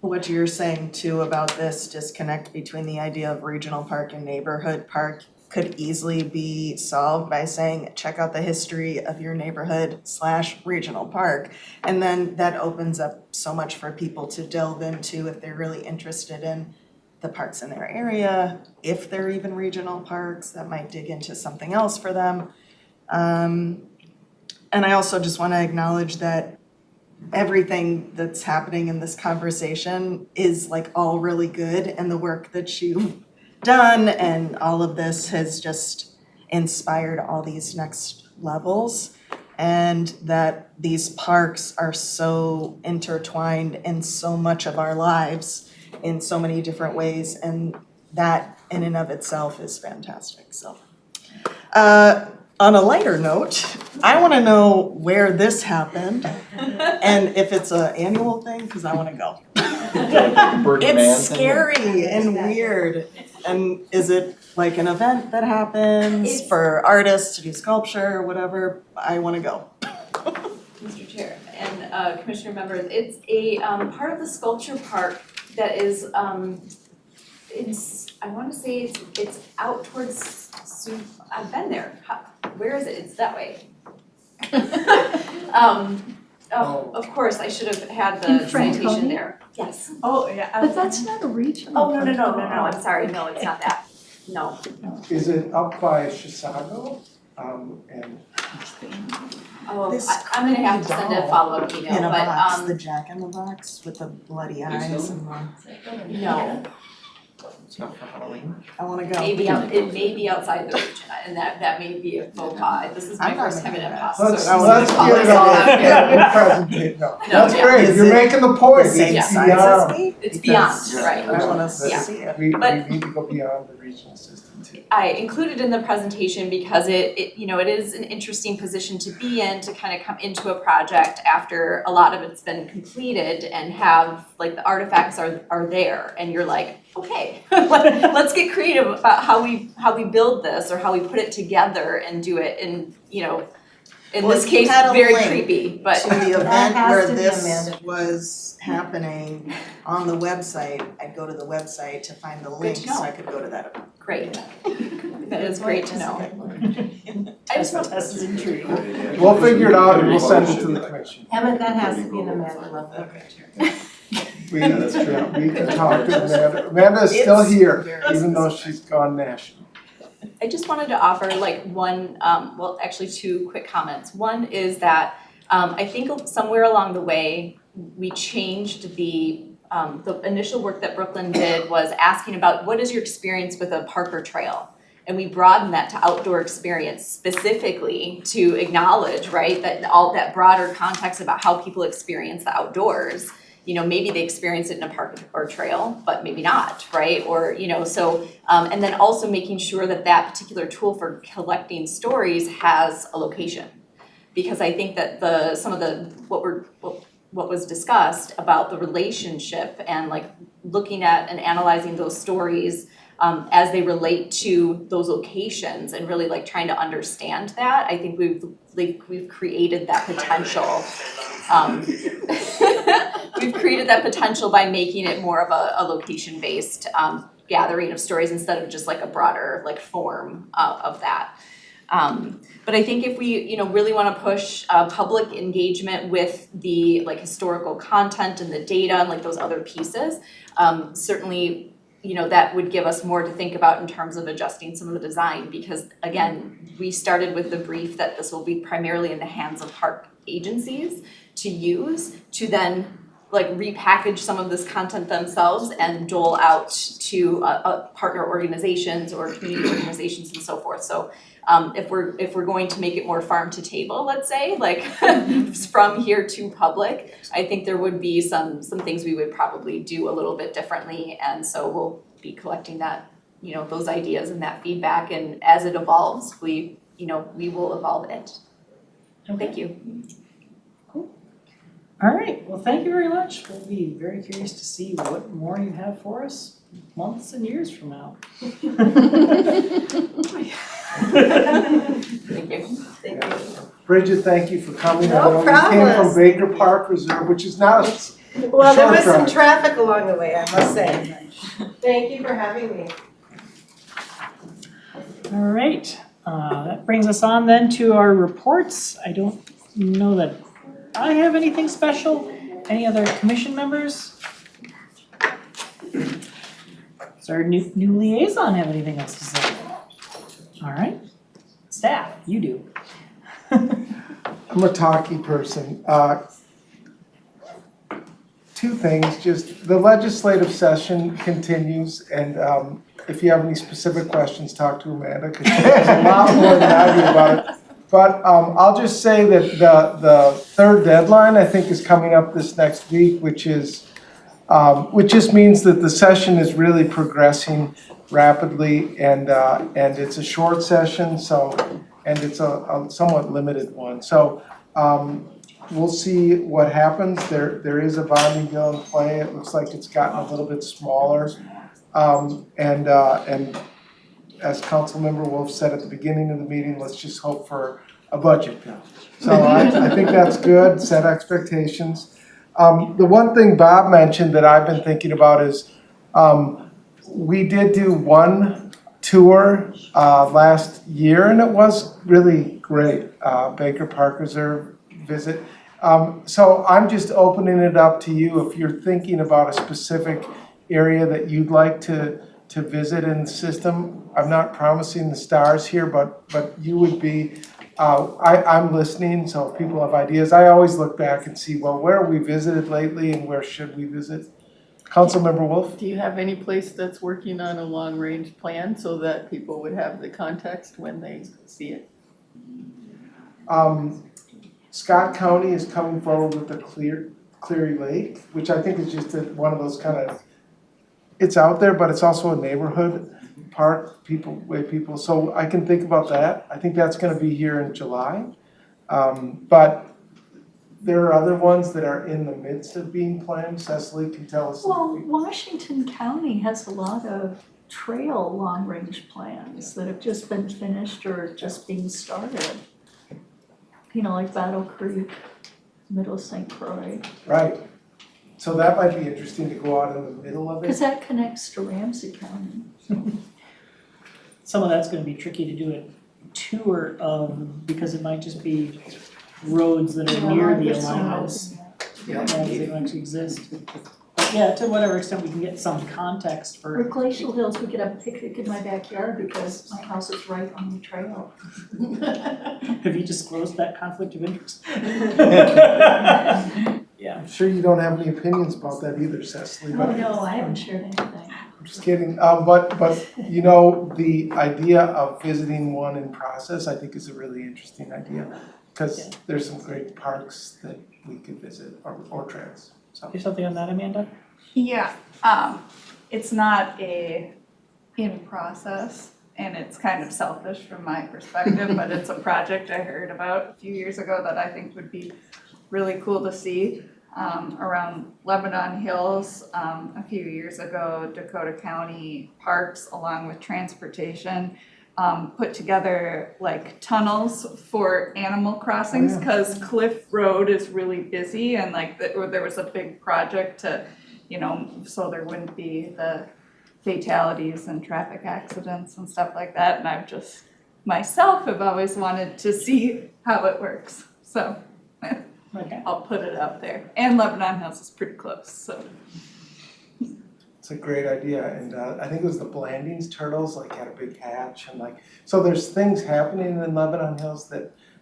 what you're saying too about this disconnect between the idea of regional park and neighborhood park could easily be solved by saying, check out the history of your neighborhood / regional park. And then that opens up so much for people to delve into if they're really interested in the parks in their area, if they're even regional parks, that might dig into something else for them. And I also just want to acknowledge that everything that's happening in this conversation is like all really good, and the work that you've done and all of this has just inspired all these next levels, and that these parks are so intertwined in so much of our lives in so many different ways, and that in and of itself is fantastic. So on a lighter note, I want to know where this happened and if it's an annual thing, because I want to go. It's scary and weird. And is it like an event that happens for artists to do sculpture or whatever? I want to go. Mr. Chair and Commissioner members, it's a part of the sculpture park that is, I want to say it's out towards, I've been there. Where is it? It's that way. Of course, I should have had the citation there. Yes. Oh, yeah. But that's not a regional. Oh, no, I'm sorry. No, it's not that. No. Is it up by Chisago? And Oh, I'm gonna have to send a follow-up email, In a but box, the Jack in the Box with the bloody eyes and the. no. It's not for Halloween. I want to go. It may be outside the region, and that may be a faux pas. This is my I'm not first time in gonna do Impost, that. so let's I get it on presentation. No, that's great. Is You're it making the point. the same It's size as beyond. me? It's beyond, right. I want to Yeah. see it. We But- need to go beyond the regional system too. I included in the presentation because it is an interesting position to be in, to kind of come into a project after a lot of it's been completed and have, like, the artifacts are there, and you're like, okay, let's get creative about how we build this or how we put it together and do it in, in Well, this if you case, had a very link creepy, but. To the event has where to be this Amanda. was happening on the website, I'd go to the website to find the link to so know. I could go to that event. Great. That is great to know. I just want. That's intriguing. We'll figure it out and we'll send it to the commission. Emmett, that has to be an Amanda level. We can talk to Amanda. Amanda is still It's here, very even though specific. she's gone national. I just wanted to offer one, actually two quick comments. One is that I think somewhere along the way, we changed the initial work that Brooklyn did was asking about what is your experience with a park or trail? And we broadened that to outdoor experience specifically to acknowledge, right, that all that broader context about how people experience the outdoors. Maybe they experience it in a park or trail, but maybe not, right? Or, so, and then also making sure that that particular tool for collecting stories has a location. Because I think that some of the, what was discussed about the relationship and like looking at and analyzing those stories as they relate to those locations and really like trying to understand that, I think we've created that potential. We've created that potential by making it more of a location-based gathering of stories instead of just like a broader like form of that. But I think if we, really want to push public engagement with the like historical content and the data and like those other pieces, certainly, that would give us more to think about in terms of adjusting some of the design. Because again, we started with the brief that this will be primarily in the hands of park agencies to use, to then like repackage some of this content themselves and dole out to partner organizations or community organizations and so forth. So if we're going to make it more farm to table, let's say, like from here to public, I think there would be some things we would probably do a little bit differently. And so we'll be collecting that, those ideas and that feedback. And as it evolves, we will evolve it. Thank you. All right, well, thank you very much. We'll be very curious to see what more you have for us months and years from now. Thank you. Thank you. Bridget, thank you for coming. No I know problem. You came from Baker Park Reserve, which is not a Well, there short was some drive. traffic along the way, I must say. Thank you for having me. All right, that brings us on then to our reports. I don't know that I have anything special. Any other commission members? Does our new liaison have anything else to say? All right, staff, you do. I'm a talky person. two things, just the legislative session continues, and if you have any specific questions, talk to Amanda, because she knows a lot more than I do about it. But I'll just say that the third deadline, I think, is coming up this next week, which just means that the session is really progressing rapidly, and it's a short session, and it's a somewhat limited one. So we'll see what happens. There is a bonding bill in play. It looks like it's gotten a little bit smaller. And as Councilmember Wolf said at the beginning of the meeting, let's just hope for a budget bill. So I think that's good, set expectations. The one thing Bob mentioned that I've been thinking about is we did do one tour last year, and it was really great. Baker Park Reserve visit. So I'm just opening it up to you if you're thinking about a specific area that you'd like to visit in the system. I'm not promising the stars here, but you would be. I'm listening, so if people have ideas, I always look back and see, well, where have we visited lately and where should we visit? Councilmember Wolf? Do you have any place that's working on a long-range plan so that people would have the context when they see it? Scott County is coming forward with the Cleary Lake, which I think is just one of those kind of, it's out there, but it's also a neighborhood park, so I can think about that. I think that's gonna be here in July. But there are other ones that are in the midst of being planned. Cecily can tell us. Well, Washington County has a lot of trail long-range plans that have just been finished or just being started. You know, like Battle Creek, Middle St. Croix. Right. So that might be interesting to go out in the middle of it. Because that connects to Ramsey County. Some of that's gonna be tricky to do a tour of, because it might just be roads that are near the alignments. Yeah. They don't actually exist. But yeah, to whatever extent we can get some context for. For Glacial Hills, we could have a picnic in my backyard because my house is right on the trail. Have you disclosed that conflict of interest? Yeah. I'm sure you don't have any opinions about that either, Cecily. Oh, no, I haven't shared anything. I'm just kidding. But you know, the idea of visiting one in process, I think, is a really interesting idea. Because there's some great parks that we could visit or trails. So. Do something on that, Amanda? Yeah, it's not a in process, and it's kind of selfish from my perspective, but it's a project I heard about a few years ago that I think would be really cool to see. Around Lebanon Hills, a few years ago, Dakota County Parks, along with transportation, put together like tunnels for animal crossings, because Cliff Road is really busy, and like there was a big project to, you know, so there wouldn't be the fatalities and traffic accidents and stuff like that. And I've just myself have always wanted to see how it works, so I'll put it out there. And Lebanon Hills is pretty close, so. It's a great idea, and I think it was the Blandings turtles like had a big hatch, and like, so there's things happening in Lebanon Hills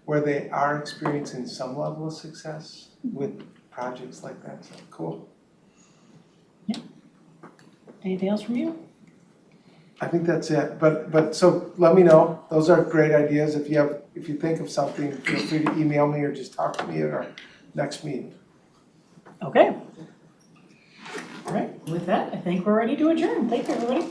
where they are experiencing some level of success with projects like that, so cool. Yeah. Anything else from you? I think that's it, but so let me know, those are great ideas. If you think of something, feel free to email me or just talk to me at our next meeting. Okay. All right, with that, I think we're ready to adjourn. Thank you, everybody.